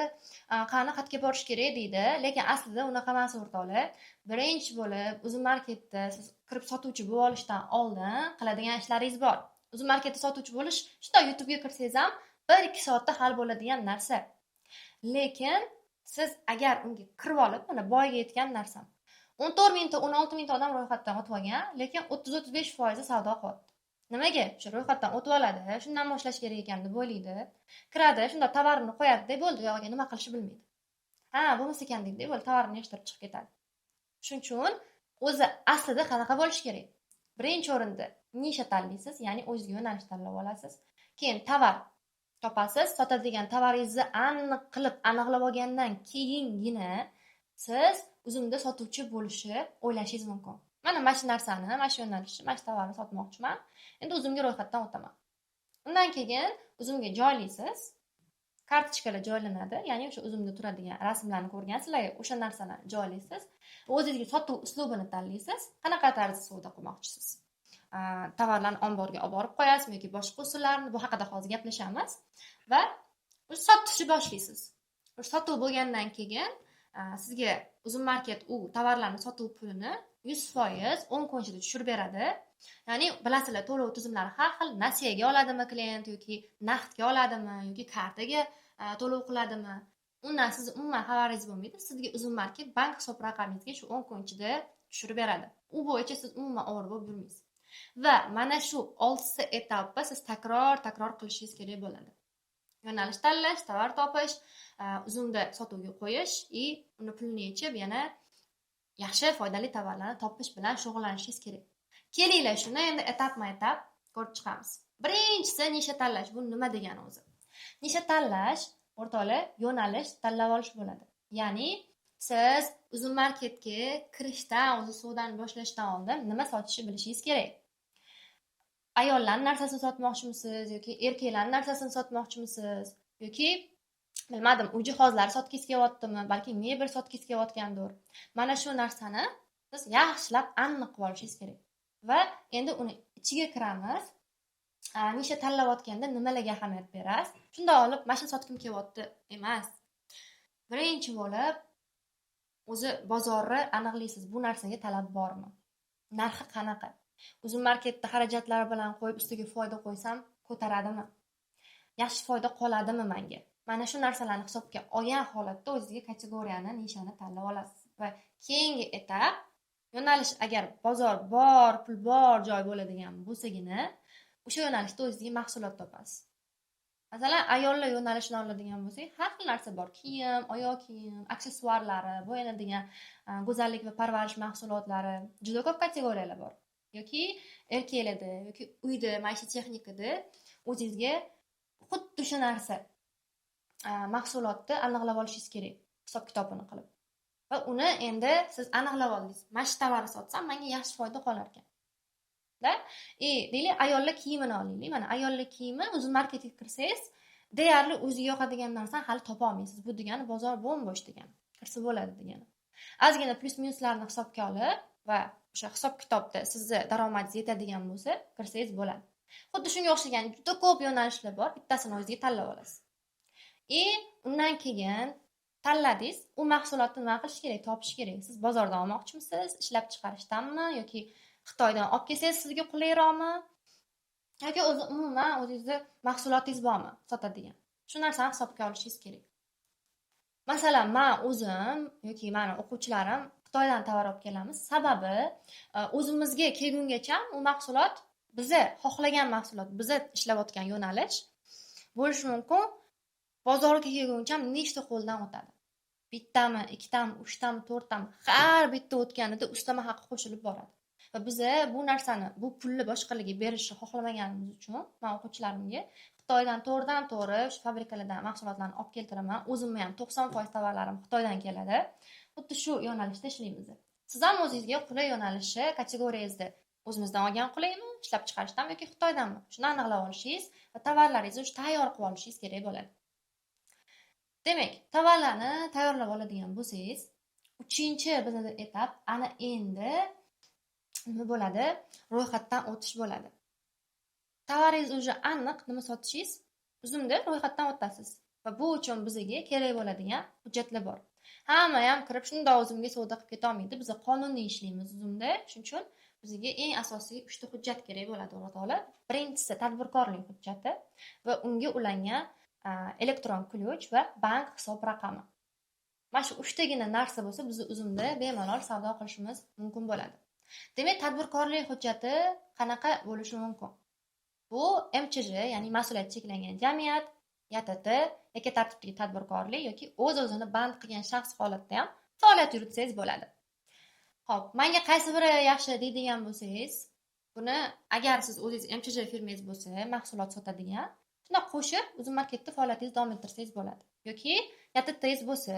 qani xatga borish kerak deydi. Lekin aslida unaqa emas o'rtoqlar. Birinchi bo'lib Uzum marketda siz kirib sotuvchi bo'lib olishdan oldin qiladigan ishlaringiz bor. Uzum marketda sotuvchi bo'lish, shunday YouTube'ga kirsangiz ham 1-2 soatda hal bo'ladigan narsa. Lekin siz agar unga kirib olib, mana boyiga yetgan narsam. 14 mingta, 16 mingta odam ro'yxatdan o'tib olgan, lekin 30-35% savdo qilyapti. Nimaga? Shu ro'yxatdan o'tib oladi, shundan boshlash kerak ekan deb o'ylaydi. Kiradi, shunda tovarini qo'yadi, bo'ldi, yo'q, nima qilishni bilmaydi. Ha, bo'lmasa ekan deydi, bo'ldi, tovarini yig'ishtirib chiqib ketadi. Shuning uchun o'zi aslida qanaqa bo'lish kerak? Birinchi o'rinda nisha tanlaysiz, ya'ni o'zingizga yo'nalish tanlab olasiz. Keyin tovar topasiz, sotadigan tovaringizni aniq qilib, aniqlab olgandan keyingina siz Uzumda sotuvchi bo'lishni o'ylashingiz mumkin. Mana shu narsani, mana shu yo'nalishni, mana shu tovarni sotmoqchiman. Endi Uzumga ro'yxatdan o'taman. Undan keyin Uzumga joylaysiz. Kartochkalar joylanadi, ya'ni o'sha Uzumda turadigan rasmlarni ko'rgansizlar, o'sha narsalarni joylaysiz. O'zingizga sotuv uslubini tanlaysiz. Qanaqa tarzda savdo qilmoqchisiz? Tovarlarni omborga olib borib qo'yasizmi yoki boshqa usullarni, bu haqida hozir gaplashamiz. Va sotishni boshlaysiz. Sotuv bo'lgandan keyin sizga Uzun market u tovarlarni sotuv pulini 100% 10 kun ichida tushirib beradi. Ya'ni bilasizlar, to'lov tizimlari har xil. Nasiyaga oladimi klient yoki naqdga oladimi yoki kartaga to'lov qiladimi? Undan siz umuman xabaringiz bo'lmaydi. Sizga Uzun market bank hisob raqamingizga shu 10 kun ichida tushirib beradi. U bo'yicha siz umuman ovora bo'lib yurmaysiz. Va mana shu 6 etapni siz takror qilishingiz kerak bo'ladi. Yo'nalish tanlash, tovar topish, uzumda sotuvga qo'yish va uni pulini yechib yana yaxshi foydali tovarlarni topish bilan shug'ullanishingiz kerak. Kelinglar shuni endi etapma-etap ko'rib chiqamiz. Birinchisi nisha tanlash. Bu nima degani o'zi? Nisha tanlash o'rtoqlar yo'nalish tanlab olish bo'ladi. Ya'ni siz Uzun marketga kirishdan, o'zi savdoni boshlashdan oldin nima sotishni bilishingiz kerak. Ayollar narsasini sotmoqchimisiz yoki erkaklar narsasini sotmoqchimisiz yoki bilmadim, uy jihozlari sotgisi kelyaptimi, balki mebel sotgisi kelayotgandir. Mana shu narsani siz yaxshilab aniq qilib olishingiz kerak. Va endi uni ichiga kiramiz. Nisha tanlayotganda nimalarga ahamiyat berasiz? Shunda olib, mana shuni sotkim kelyapti emas. Birinchi bo'lib o'zi bozorni aniqlaysiz. Bu narsaga talab bormi? Narxi qanaqa? Uzun marketda xarajatlari bilan qo'yib ustiga foyda qo'ysam ko'taradimi? Yaxshi foyda qoladimi menga? Mana shu narsalarni hisobga olgan holatda o'zingizga kategoriyani, nishani tanlab olasiz. Va keyingi etap yo'nalish agar bozor bor, pul bor joy bo'ladigan bo'lsagina, o'sha yo'nalishda o'zingizga mahsulot topasiz. Masalan, ayollar yo'nalishini oladigan bo'lsak, har xil narsa bor. Kiyim, oyoq kiyim, aksessuarlari, bo'yinadigan go'zallik va parvarish mahsulotlari, juda ko'p kategoriyalar bor. Yoki erkaklarda yoki uyda maishiy texnikada o'zingizga xuddi shu narsa mahsulotni aniqlab olishingiz kerak, hisob kitobini qilib. Va uni endi siz aniqlab oldingiz. Mana shu tovarni sotsam menga yaxshi foyda qolar ekan. Deylik, ayollar kiyimini olaylik. Mana ayollar kiyimi Uzun marketga kirsangiz, deyarli o'ziga yoqadigan narsani hali topa olmaysiz. Bu degani bozor bo'm-bo'sh degani. Kirsa bo'ladi degani. Ozgina plus-minuslarni hisobga olib va o'sha hisob kitobda sizni daromadingiz yetadigan bo'lsa, kirsangiz bo'ladi. Xuddi shunga o'xshagan juda ko'p yo'nalishlar bor. Bittasini o'zingizga tanlab olasiz. Undan keyin tanladingiz, u mahsulotni nima qilish kerak, topish kerak. Siz bozordan olmoqchimisiz, ishlab chiqarishdanmi yoki Xitoydan olib kelsangiz sizga qulayroqmi? Yoki o'zi umuman o'zingizda mahsulotingiz bormi sotadigan? Shu narsani hisobga olishingiz kerak. Masalan, men o'zim yoki meni o'quvchilarim Xitoydan tovar olib kelamiz. Sababi o'zimizga kelgungacha u mahsulot bizni xohlagan mahsulot, bizni ishlayotgan yo'nalish bo'lishi mumkin. Bozorga kelguncha nechta qo'ldan o'tadi? Bittami, ikkitami, uchtami, to'rttami, har bitta o'tganida ustama haqqi qo'shilib boradi. Va biz bu narsani, bu pulni boshqalarga berishni xohlamaganimiz uchun men o'quvchilarimga Xitoydan to'g'ridan-to'g'ri shu fabrikalardan mahsulotlarni olib keltiraman. O'zimni ham 90% tovarlarim Xitoydan keladi. Xuddi shu yo'nalishda ishlaymiz. Siz ham o'zingizga qulay yo'nalishi kategoriyangizni o'zimizdan olgan qulaymi, ishlab chiqarishdanmi yoki Xitoydanmi? Shuni aniqlab olishingiz va tovarlaringizni o'sha tayyor qilib olishingiz kerak bo'ladi. Demak, tovarlarni tayyorlab oladigan bo'lsangiz, 3-chi bizning etap ana endi nima bo'ladi? Ro'yxatdan o'tish bo'ladi. Tovaringiz уже aniq nima sotishingiz, uzumda ro'yxatdan o'tasiz. Va bu uchun bizga kerak bo'ladigan hujjatlar bor. Hamma ham kirib shunday o'zimga savdo qilib keta olmaydi. Biz qonuniy ishlaymiz uzumda. Shuning uchun bizga eng asosiy 3 ta hujjat kerak bo'ladi, o'rtoqlar. Birinchisi tadbirkorlik hujjati va unga ulangan elektron ключ va bank hisob raqami. Mana shu 3 tagina narsa bo'lsa, biz uzumda bemalol savdo qilishimiz mumkin bo'ladi. Demak, tadbirkorlik hujjati qanaqa bo'lishi mumkin? Bu MCJ, ya'ni mas'uliyati cheklangan jamiyat, YTT, yoki tartibdagi tadbirkorlik yoki o'z-o'zini band qilgan shaxs holatda ham faoliyat yuritsangiz bo'ladi. Xo'p, menga qaysi biri yaxshi deydigan bo'lsangiz, buni agar siz o'zingiz MCJ firmangiz bo'lsa, mahsulot sotadigan, shunda qo'shib Uzun marketda faoliyatingizni davom ettirsangiz bo'ladi. Yoki YTTingiz bo'lsa,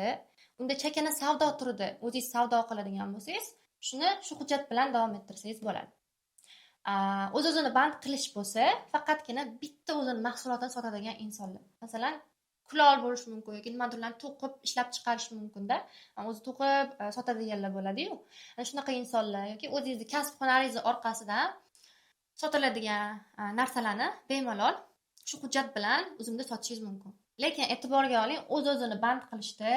unda chakana savdo turida o'zingiz savdo qiladigan bo'lsangiz, shuni shu hujjat bilan davom ettirsangiz bo'ladi. O'z-o'zini band qilish bo'lsa, faqatgina bitta o'zini mahsulotini sotadigan insonlar. Masalan, kulol bo'lish mumkin yoki nimadirlarni to'qib ishlab chiqarish mumkin-da. O'zi to'qib sotadiganlar bo'ladi-yu. Shunaqa insonlar yoki o'zingizni kasb hunaringiz orqasidan sotiladigan narsalarni bemalol shu hujjat bilan o'zimda sotishingiz mumkin. Lekin e'tiborga oling, o'z-o'zini band qilishda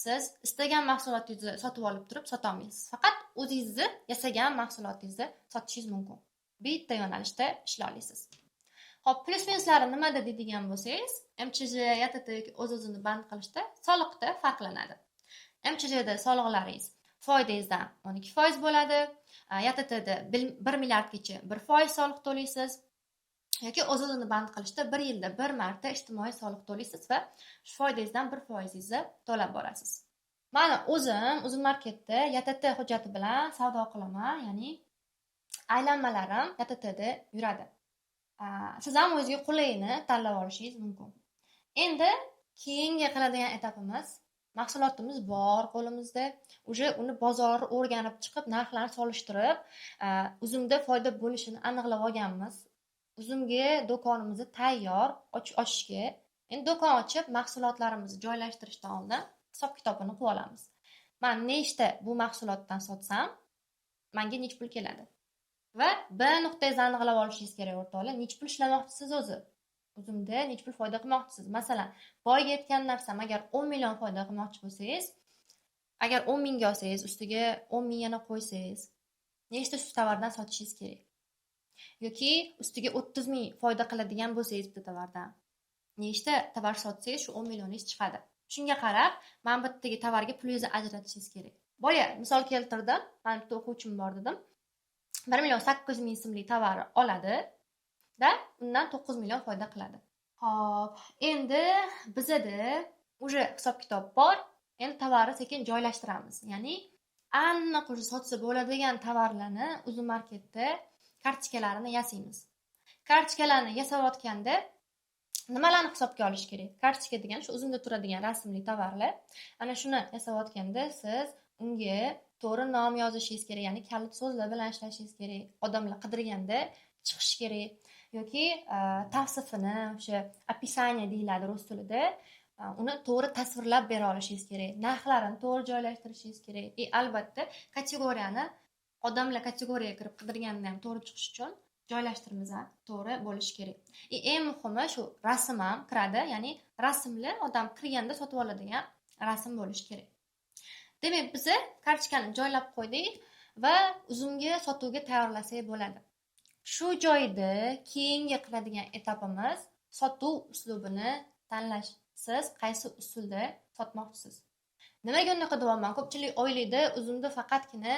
siz istagan mahsulotingizni sotib olib turib sota olmaysiz. Faqat o'zingizni yasagan mahsulotingizni sotishingiz mumkin. Bitta yo'nalishda ishlay olasiz. Xo'p, plyus-minuslari nimada deydigan bo'lsangiz, MChJ, YTT yoki o'z-o'zini band qilishda soliqda farqlanadi. MChJda soliqlaringiz foydangizdan 12% bo'ladi, YTTda 1 milliardgacha 1% soliq to'laysiz. yoki o'z-o'zini band qilishda 1 yilda 1 marta ijtimoiy soliq to'laysiz va shu foydangizdan 1%ingizni to'lab borasiz. Mana o'zim marketda YTT hujjati bilan savdo qilaman, ya'ni aylanmalarim YTTda yuradi. Siz ham o'zingizga qulayini tanlab olishingiz mumkin. Endi keyingi qiladigan etapimiz, mahsulotimiz bor qo'limizda, uni bozorni o'rganib chiqib, narxlarni solishtirib, uzumda foyda bo'lishini aniqlab olganmiz. Uzumga do'konimizni tayyor ochishga, endi do'kon ochib mahsulotlarimizni joylashtirishdan oldin hisob-kitobini qilib olamiz. Men nechta bu mahsulotdan sotsam, menga nech pul keladi? Va bir nuqtangizni aniqlab olishingiz kerak o'rtoqlar. Nech pul ishlamoqchisiz o'zi? Uzumda nech pul foyda qilmoqchisiz? Masalan, boyga aytgan narsam, agar 10 million foyda qilmoqchi bo'lsangiz, agar 10 mingga olsangiz, ustiga 10 ming yana qo'ysangiz, nechta shu tovardan sotishingiz kerak? Yoki ustiga 30 ming foyda qiladigan bo'lsangiz bitta tovardan, nechta tovar sotsangiz shu 10 millioningiz chiqadi. Shunga qarab, men bittagi tovarga pulingizni ajratishingiz kerak. Boya misol keltirdim, men bitta o'quvchim bor dedim. 1 million 800 ming so'mlik tovar oladi da undan 9 million foyda qiladi. Xo'p, endi bizda уже hisob-kitob bor. Endi tovarni sekin joylashtiramiz. Ya'ni aniq sotsa bo'ladigan tovarlarni Uzum marketda kartochkalarini yasaymiz. Kartochkalarni yasayotganda nimalarni hisobga olish kerak? Kartochka degan shu uzumda turadigan rasmli tovarlar. Ana shuni yasayotganda siz unga to'g'ri nom yozishingiz kerak, ya'ni kalit so'zlar bilan ishlashingiz kerak. Odamlar qidirganda chiqish kerak yoki tavsifini, o'sha описание deyiladi rus tilida, uni to'g'ri tasvirlab bera olishingiz kerak. Narxlarini to'g'ri joylashtirishingiz kerak. Albatta, kategoriyani odamlar kategoriyaga kirib qidirganda ham to'g'ri chiqish uchun joylashtirimiz to'g'ri bo'lishi kerak. Eng muhimi shu rasm ham kiradi, ya'ni rasmli odam kirganda sotib oladigan rasm bo'lishi kerak. Demak, biz kartochkani joylab qo'ydik va uzumga sotuvga tayyorlasak bo'ladi. Shu joyda keyingi qiladigan etapimiz sotuv uslubini tanlash. Siz qaysi usulda sotmoqchisiz? Nimaga unaqa deyapman? Ko'pchilik o'ylaydi, uzumni faqatgina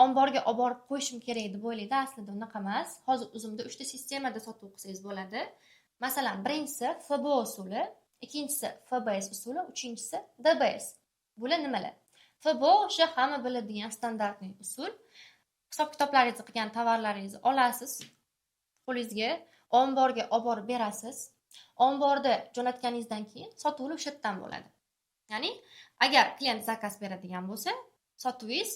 omborga olib borib qo'yishim kerak deb o'ylaydi. Aslida unaqa emas. Hozir uzumda 3 ta sistemada sotuv qilsangiz bo'ladi. Masalan, birinchisi FBO usuli, ikkinchisi FBS usuli, uchinchisi DBS. Bular nimalar? FBO o'sha hamma biladigan standartli usul. Hisob-kitoblaringizni qilgan tovarlaringizni olasiz, qo'lingizga omborga olib borib berasiz. Omborda jo'natganingizdan keyin sotuv o'sha yerdan bo'ladi. Ya'ni, agar klient zakaz beradigan bo'lsa, sotuvingiz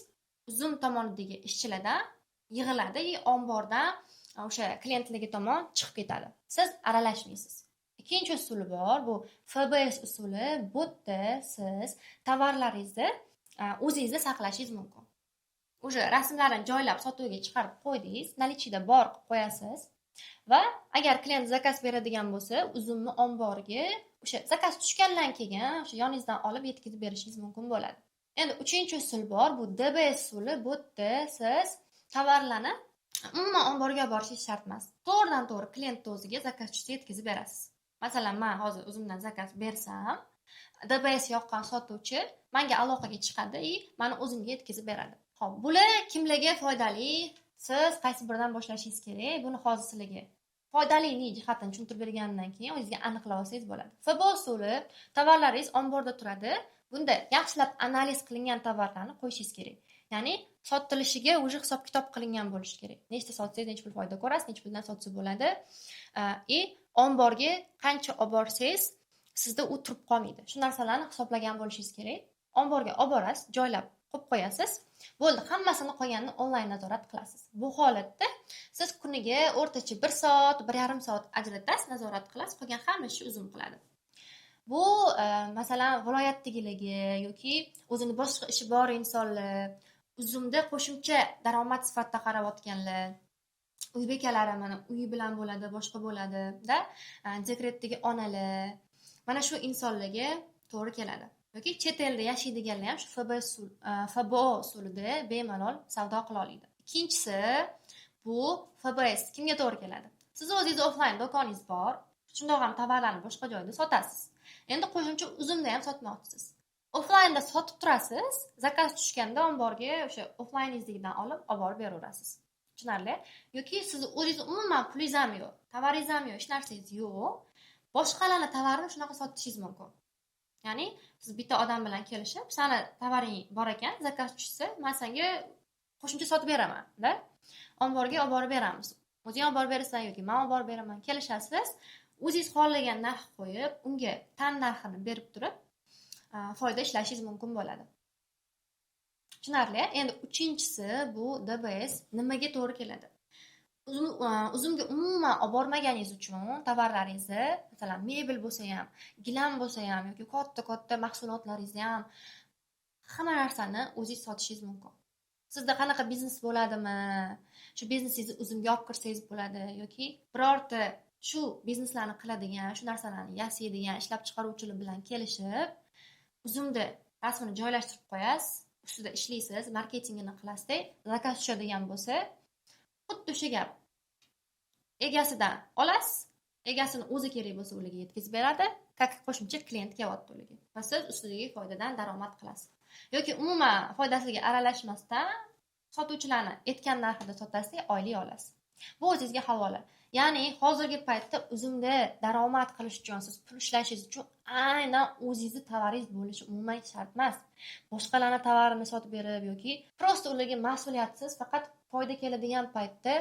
uzum tomonidagi ishchilardan yig'iladi va ombordan o'sha klientligi tomon chiqib ketadi. Siz aralashmaysiz. Ikkinchi usuli bor, bu FBS usuli. Bu yerda siz tovarlaringizni o'zingizda saqlashingiz mumkin. O'sha rasmlarini joylab sotuvga chiqarib qo'ydingiz, nalichida bor qilib qo'yasiz va agar klient zakaz beradigan bo'lsa, uzumni omboriga o'sha zakaz tushgandan keyin o'sha yoningizdan olib yetkazib berishingiz mumkin bo'ladi. Endi uchinchi usul bor, bu DBS usuli. Bu yerda siz tovarlarni umuman omborga borishingiz shart emas. To'g'ridan-to'g'ri klient o'ziga zakaz tushsa yetkazib berasiz. Masalan, men hozir o'zimdan zakaz bersam, DBS yoqqan sotuvchi menga aloqaga chiqadi va meni o'zimga yetkazib beradi. Xo'p, bular kimlarga foydali? Siz qaysi biridan boshlashingiz kerak? Buni hozir sizlarga foydali jihatini tushuntirib bergandan keyin o'zingizga aniqlab olsangiz bo'ladi. FBO usuli, tovarlaringiz omborda turadi. Bunda yaxshilab analiz qilingan tovarlarni qo'yishingiz kerak. Ya'ni sotilishiga o'sha hisob-kitob qilingan bo'lishi kerak. Nechta sotsangiz, nechta pul foyda ko'rasiz, nechta puldan sotsa bo'ladi. Omborga qancha olib borsangiz, sizda u turib qolmaydi. Shu narsalarni hisoblagan bo'lishingiz kerak. Omborga olib borasiz, joylab qo'yib qo'yasiz. Bo'ldi, hammasini qolganini onlayn nazorat qilasiz. Bu holatda siz kuniga o'rtacha 1 soat, 1,5 soat ajratasiz, nazorat qilasiz, qolgan hamma ishni uzum qiladi. Bu masalan viloyatdagilarga yoki o'zini boshqa ishi bor insonlar, uzumda qo'shimcha daromad sifatida qarayotganlar, uy bekalari, mana uyi bilan bo'ladi, boshqa bo'ladi-da, dekretdagi onalar, mana shu insonlarga to'g'ri keladi. Yoki chet elda yashaydiganlar ham shu FBO usulida bemalol savdo qila oladi. Ikkinchisi, bu FBS kimga to'g'ri keladi? Siz o'zingiz offlayn do'koningiz bor, shundoq ham tovarlarni boshqa joyda sotasiz. Endi qo'shimcha uzumni ham sotmoqchisiz. Offlaynda sotib turasiz, zakaz tushganda omborga o'sha offlayningizdan olib borib beraverasiz. Tushunarli? Yoki siz o'zingiz umuman pulingiz ham yo'q, tovaringiz ham yo'q, hech narsangiz yo'q. Boshqalarning tovarini shunaqa sotishingiz mumkin. Ya'ni siz bitta odam bilan kelishib, seni tovaring bor ekan, zakaz tushsa, men senga qo'shimcha sotib beraman-da. Omborga olib borib beramiz. O'zing olib borib berasan yoki men olib borib beraman, kelishasiz. O'zingiz xohlagan narx qo'yib, unga tan narxini berib turib, foyda ishlashingiz mumkin bo'ladi. Tushunarli? Endi uchinchisi bu DBS nimaga to'g'ri keladi? Uzumga umuman olib bormaganingiz uchun tovarlaringizni, masalan, mebel bo'lsa ham, gilam bo'lsa ham yoki katta mahsulotlaringizni ham hamma narsani o'zingiz sotishingiz mumkin. Sizda qanaqa biznes bo'ladimi? Shu biznesingizni uzumga olib kirsangiz bo'ladi yoki birorta shu bizneslarni qiladigan, shu narsalarni yasaydigan ishlab chiqaruvchilar bilan kelishib, uzumni rasmini joylashtirib qo'yasiz, ustida ishlaysiz, marketingini qilasiz, zakaz tushadigan bo'lsa, xuddi o'sha gap. Egasidan olasiz, egasini o'zi kerak bo'lsa ularga yetkazib beradi, qo'shimcha klient kelyapti ularga. Va siz ustidagi foydadan daromad qilasiz. Yoki umuman foydasiga aralashmasdan sotuvchilarni aytgan narxida sotasiz, oylik olasiz. Bu o'zingizga havola. Ya'ni hozirgi paytda uzumda daromad qilish uchun, siz pul ishlashingiz uchun aynan o'zingizning tovaringiz bo'lishi umuman shart emas. Boshqalarning tovarini sotib berib yoki prosta ularga mas'uliyatsiz, faqat foyda keladigan paytda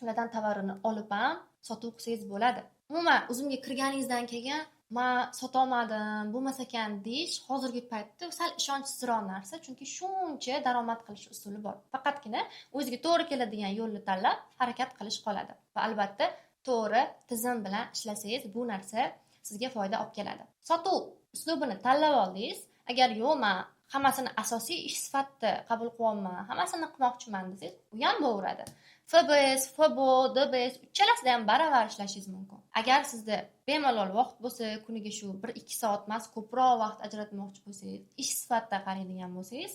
ulardan tovarini olib ham sotuv qilsangiz bo'ladi. Umuman uzumga kirganingizdan keyin men sotolmadim, bo'lmas ekan deyish hozirgi paytda sal ishonchsizroq narsa, chunki shuncha daromad qilish usuli bor. Faqatgina o'ziga to'g'ri keladigan yo'lni tanlab harakat qilish qoladi. Va albatta to'g'ri tizim bilan ishlasangiz bu narsa sizga foyda olib keladi. Sotuv uslubini tanlab oldingiz, agar yo'q men hammasini asosiy ish sifatida qabul qilyapman, hammasini qilmoqchiman desangiz, u ham bo'laveradi. FBS, FBO, DBS uchalasida ham baravar ishlashingiz mumkin. Agar sizda bemalol vaqt bo'lsa, kuniga shu 1-2 soat emas, ko'proq vaqt ajratmoqchi bo'lsangiz, ish sifatida qaraydigan bo'lsangiz,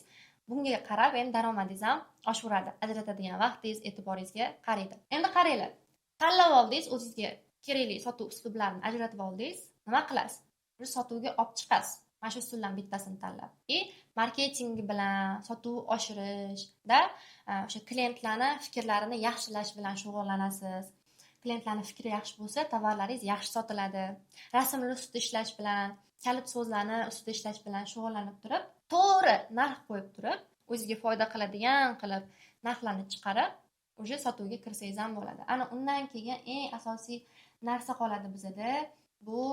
bunga qarab ham daromadingiz ham oshaveradi. Ajratadigan vaqtingiz, e'tiboringizga qaraydi. Endi qaranglar. Tanlab oldingiz, o'zingizga kerakli sotuv uslublarini ajratib oldingiz, nima qilasiz? Bir sotuvga olib chiqasiz. Mana shu usullardan bittasini tanlab. Marketing bilan sotuv oshirishda o'sha klientlarning fikrlarini yaxshilash bilan shug'ullanasiz. Klientlarning fikri yaxshi bo'lsa, tovarlaringiz yaxshi sotiladi. Rasmlar ustida ishlash bilan, kalit so'zlarni ustida ishlash bilan shug'ullanib turib, to'g'ri narx qo'yib turib, o'zingizga foyda qiladigan qilib narxlarni chiqarib, o'sha sotuvga kirsangiz ham bo'ladi. Ana undan keyin eng asosiy narsa qoladi bizda, bu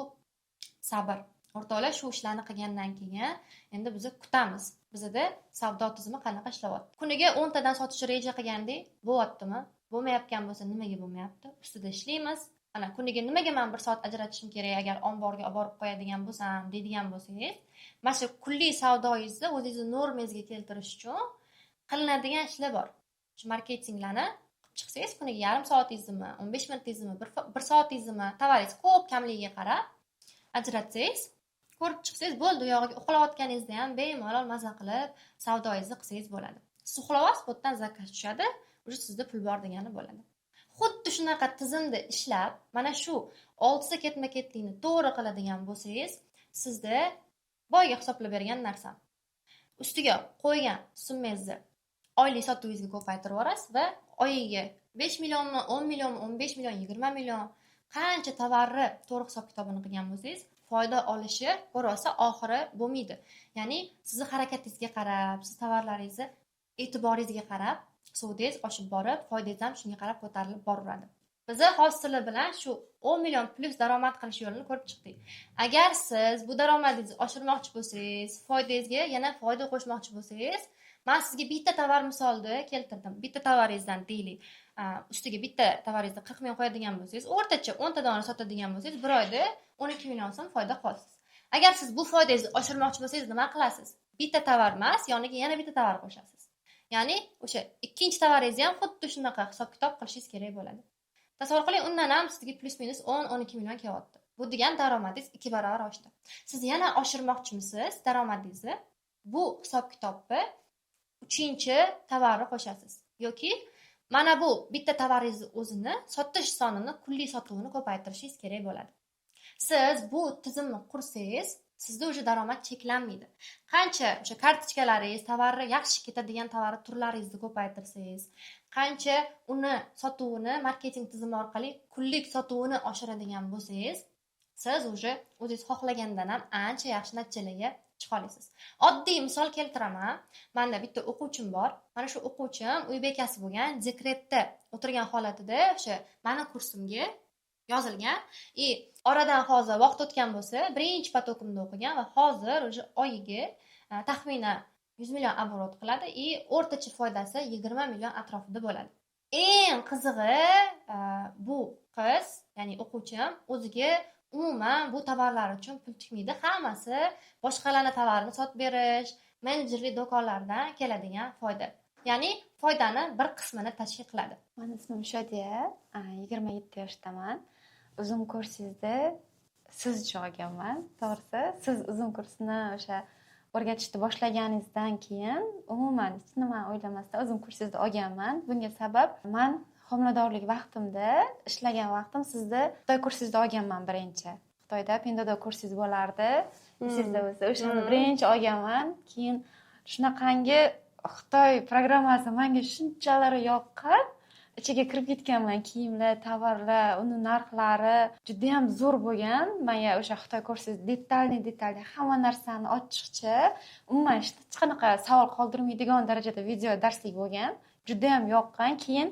sabr. O'rtoqlar, shu ishlarni qilgandan keyin endi biz kutamiz. Bizda savdo tizimi qanaqa ishlayapti? Kuniga 10 tadan sotish reja qilgandik, bo'lyaptimi? Bo'lmayotgan bo'lsa, nimaga bo'lmayapti? Ustida ishlaymiz. Ana kuniga nimaga men 1 soat ajratishim kerak agar omborga olib borib qo'yadigan bo'lsam, deydigan bo'lsangiz, mana shu kunlik savdoingizni o'zingizni normangizga keltirish uchun qilinadigan ishlar bor. Shu marketinglarni qilib chiqsangiz, kuniga yarim soatingizmi, 15 minutingizmi, 1 soatingizmi, tovaringiz ko'p kamligiga qarab ajratsangiz, ko'rib chiqsangiz bo'ldi, uyog'iga uxlayotganingizda ham bemalol maza qilib savdoingizni qilsangiz bo'ladi. Siz uxlayapsiz, bu yerdan zakaz tushadi, o'sha sizda pul bor degani bo'ladi. Xuddi shunaqa tizimda ishlab, mana shu 6 ketma-ketlikni to'g'ri qiladigan bo'lsangiz, sizda boyga hisoblab bergan narsam. Ustiga qo'ygan summangizni oylik sotuvingizga ko'paytirib yuborasiz va oyiga 5 millionmi, 10 millionmi, 15 million, 20 million qancha tovarni to'g'ri hisob kitobini qilgan bo'lsangiz, foyda olishi ko'rsa oxiri bo'lmaydi. Ya'ni sizni harakatingizga qarab, siz tovarlaringizni e'tiboringizga qarab, savdingiz oshib borib, foydangiz ham shunga qarab ko'tarilib boraveradi. Biz hozir bilan shu 10 million plus daromad qilish yo'lini ko'rib chiqdik. Agar siz bu daromadingizni oshirmoqchi bo'lsangiz, foydangizga yana foyda qo'shmoqchi bo'lsangiz, men sizga bitta tovar misolida keltirdim. Bitta tovaringizdan deylik, ustiga bitta tovaringizni 40 ming qo'yadigan bo'lsangiz, o'rtacha 10 ta dona sotadigan bo'lsangiz, bir oyda 12 million so'm foyda qolasiz. Agar siz bu foydangizni oshirmoqchi bo'lsangiz, nima qilasiz? Bitta tovar emas, yoniga yana bitta tovar qo'shasiz. Ya'ni o'sha ikkinchi tovaringizni ham xuddi shunaqa hisob-kitob qilishingiz kerak bo'ladi. Tasavvur qiling, undan ham sizga plus minus 10-12 million kelyapti. Bu Bu degani daromadingiz 2 barobar oshdi. Siz yana oshirmoqchimisiz daromadingizni? Bu hisob-kitobni 3-chi tovarni qo'shasiz yoki mana bu bitta tovaringizni o'zini sotish sonini, kunlik sotuvini ko'paytirishingiz kerak bo'ladi. Siz bu tizimni qursangiz, sizda уже daromad cheklanmaydi. Qancha o'sha kartochkalaringiz, tovarni yaxshi ketadigan tovar turlaringizni ko'paytirsangiz, qancha uni sotuvini marketing tizimi orqali kunlik sotuvini oshiradigan bo'lsangiz, siz уже o'zingiz xohlagandan ham ancha yaxshi natijalarga chiqa olasiz. Oddiy misol keltiraman. Menda bitta o'quvchim bor. Mana shu o'quvchim uy bekasi bo'lgan, dekretda o'tirgan holatida o'sha mani kursimga yozilgan. Oradan hozir vaqt o'tgan bo'lsa, birinchi potokimda o'qigan va hozir o'sha oyiga taxminan 100 million оборот qiladi o'rtacha foydasi 20 million atrofida bo'ladi. Eng qizig'i, bu qiz, ya'ni o'quvchim o'ziga umuman bu tovarlar uchun pul tikmaydi. Hammasi boshqalarning tovarini sotib berish, menejerlik do'konlaridan keladigan foyda. Ya'ni foydani bir qismini tashkil qiladi. Meni ismim Shodiya, 27 yoshdaman. Uzum kursingizda siz uchun olganman. To'g'risi, siz uzum kursini o'sha o'rgatishni boshlaganingizdan keyin umuman hech nima o'ylamasdan uzum kursingizda olganman. Bunga sabab men homiladorlik vaqtimda ishlagan vaqtim sizda Xitoy kursingizda olganman birinchi. Xitoyda Pindodo kursingiz bo'lardi. Sizda o'shani birinchi olganman. Keyin shunaqangi Xitoy programmasi menga shunchalar yoqqan. Ichiga kirib ketganman, kiyimlar, tovarlar, uni narxlari juda ham zo'r bo'lgan. Menga o'sha Xitoy kursi detalli hamma narsani ochiqcha, umuman hech qanaqa savol qoldirmaydigan darajada video darslik bo'lgan. Juda ham yoqqan. Keyin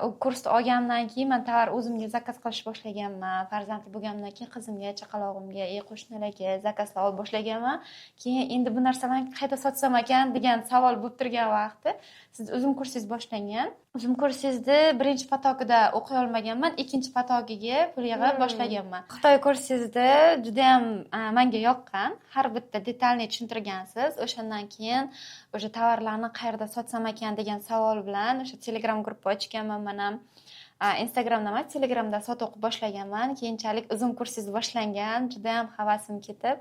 u kursni olgandan keyin men tovar o'zimga zakaz qilish boshlaganman. Farzandli bo'lgandan keyin qizimga, chaqalog'imga, qo'shnilarga zakazlar olib boshlaganman. Keyin endi bu narsalarni qayerda sotsam ekan degan savol bo'lib turgan vaqtda siz uzum kursingiz boshlangan. Uzum kursingizni birinchi potokida o'qiy olmaganman, ikkinchi potokiga pul yig'ib boshlaganman. Xitoy kursingizda juda ham menga yoqqan. Har bitta detalni tushuntirgansiz. O'shandan keyin o'sha tovarlarni qayerda sotsam ekan degan savol bilan o'sha Telegram gruppa ochganman men ham. Instagramda emas, Telegramda sotib o'qib boshlaganman. Keyinchalik uzum kursingiz boshlangan, juda ham havasim ketib.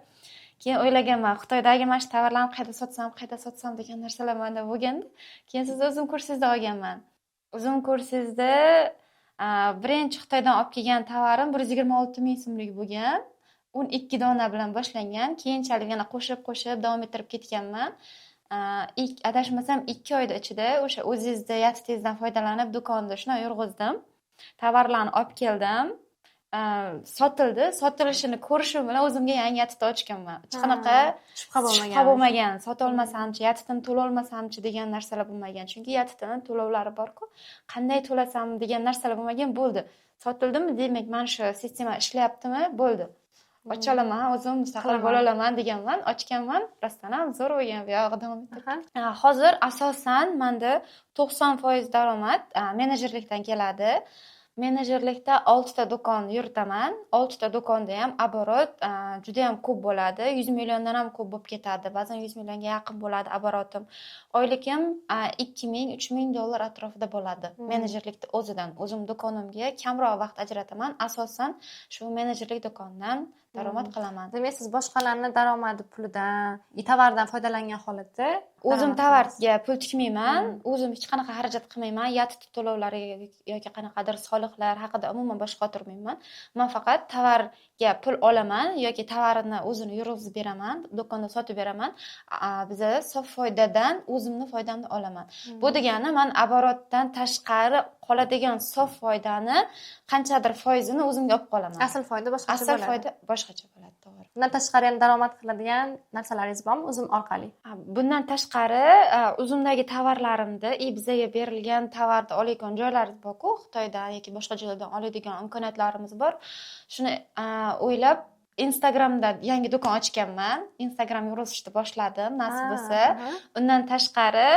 Keyin o'ylaganman, Xitoydagi mana shu tovarlarni qayerda sotsam degan narsalar menda bo'lganda, keyin siz uzum kursingizda olganman. Uzum kursingizda birinchi Xitoydan olib kelgan tovarim 126 ming so'mlik bo'lgan. 12 dona bilan boshlangan. Keyinchalik yana qo'shib davom ettirib ketganman. Adashmasam 2 oyda ichida o'sha o'zingizda yatitizdan foydalanib do'konda shuna yurg'izdim. Tovarlarni olib keldim. Sotildi. Sotilishini ko'rishim bilan o'zimga yangi yatitni ochganman. Hech qanaqa shubha bo'lmagan. Sota olmasamchi, yatitini to'la olmasamchi degan narsalar bo'lmagan. Chunki yatitini to'lovlari bor-ku, qanday to'lasam degan narsalar bo'lmagan. Bo'ldi. Sotildimi, demak, men shu sistema ishlayaptimi? Bo'ldi. Ochalaman, o'zim mustaqil bo'la olaman deganman, ochganman. Rostdan ham zo'r bo'lgan bu yog'i davom ettirdi. Hozir asosan menda 90% daromad menejerlikdan keladi. Menejerlikda 6 ta do'kon yuritaman. 6 ta do'konda ham оборот juda ham ko'p bo'ladi. 100 milliondan ham ko'p bo'lib ketadi. Ba'zan 100 millionga yaqin bo'ladi обороtim. Oyligim 2000-3000 dollar atrofida bo'ladi. Menejerlikda o'zidan. O'zim do'konimga kamroq vaqt ajrataman. Asosan shu menejerlik do'konidan daromad qilaman. Demak, siz boshqalarning daromadi pulidan, tovardan foydalangan holatda o'zim tovarga pul tikmayman, o'zim hech qanaqa xarajat qilmayman, yatiti to'lovlari yoki qanaqadir soliqlar haqida umuman bosh qotirmayman. Men faqat tovarga pul olaman yoki tovarini o'zini yurg'izib beraman, do'konda sotib beraman. Biz sof foydadan o'zimni foydamni olaman. Bu degani men оборотdan tashqari qoladigan sof foydani qanchadir foizini o'zimga olib qolaman. Asl foyda boshqacha bo'ladi. Asl foyda boshqacha bo'ladi, to'g'ri. Bundan tashqari ham daromad qiladigan narsalaringiz bormi o'zim orqali? Bundan tashqari o'zimdagi tovarlarimda bizga berilgan tovarni oladigan joylarimiz bor-ku, Xitoydan yoki boshqa joylardan oladigan imkoniyatlarimiz bor. Shuni o'ylab Instagramda yangi do'kon ochganman. Instagram yurg'izishni boshladim, nasib bo'lsa. Undan tashqari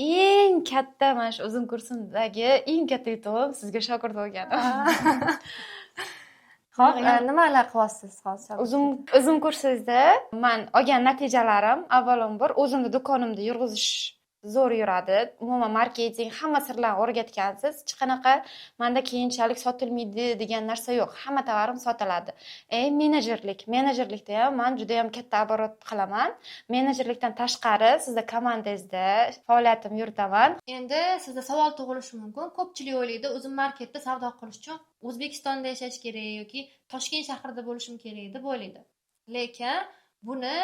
eng katta mana shu uzum kursimdagi eng katta yutug'im sizga shogird bo'lganim. Xo'p, nimalar qilyapsiz hozir? Uzum kursingizda men olgan natijalarim avvalambor o'zimni do'konimda yurg'izish zo'r yuradi. Umuman marketing, hamma sirlarni o'rgatgansiz. Hech qanaqa menda keyinchalik sotilmaydi degan narsa yo'q. Hamma tovarim sotiladi. Menejerlikda ham men juda ham katta оборот qilaman. Menejerlikdan tashqari sizda komandangizda faoliyatim yuritaman. Endi sizda savol tug'ilishi mumkin. Ko'pchilik o'ylaydi, o'zim marketda savdo qilish uchun O'zbekistonda yashash kerak yoki Toshkent shahrida bo'lishim kerak deb o'ylaydi. Lekin buni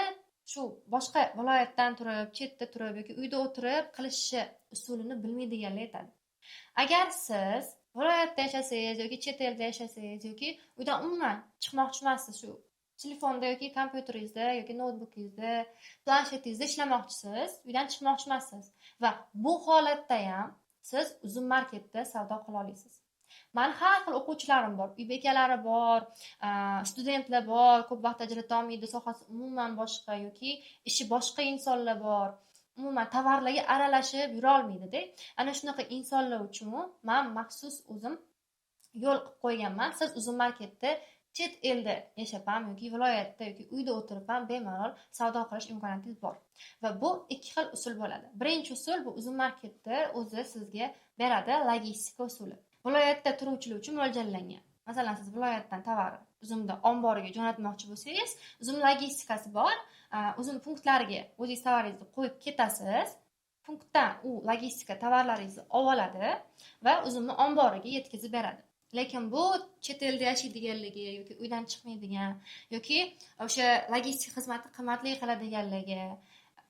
shu boshqa viloyatdan turib, chetda turib yoki uyda o'tirib qilishi usulini bilmaydiganlar aytadi. Agar siz viloyatda yashasangiz yoki chet elda yashasangiz yoki uydan umuman chiqmoqchi emassiz, shu telefonda yoki kompyuteringizda yoki noutbukingizda, planshetingizda ishlamoqchisiz, uydan chiqmoqchi emassiz va bu holatda ham siz uzun marketda savdo qila olasiz. Mani har xil o'quvchilarim bor, uy bekalari bor, studentlar bor, ko'p vaqt ajrata olmaydi, sohasi umuman boshqa yoki ishi boshqa insonlar bor. Umuman tovarlarga aralashib yura olmaydi-da. Ana shunaqa insonlar uchun men maxsus o'zim yo'l qilib qo'yganman. Siz uzun marketda chet elda yashab ham yoki viloyatda yoki uyda o'tirib ham bemalol savdo qilish imkoniyatingiz bor. Va bu ikki xil usul bo'ladi. Birinchi usul bu uzun marketda o'zi sizga beradi logistika usuli. Viloyatda turuvchilar uchun mo'ljallangan. Masalan, siz viloyatdan tovar uzumni omboriga jo'natmoqchi bo'lsangiz, uzum logistikasi bor. Uzum punktlariga o'zingiz tovaringizni qo'yib ketasiz. Punktdan u logistika tovarlaringizni oladi va uzumni omboriga yetkazib beradi. Lekin bu chet elda yashaydiganligi yoki uydan chiqmaydigan yoki o'sha logistika xizmati qimmatli qiladiganligi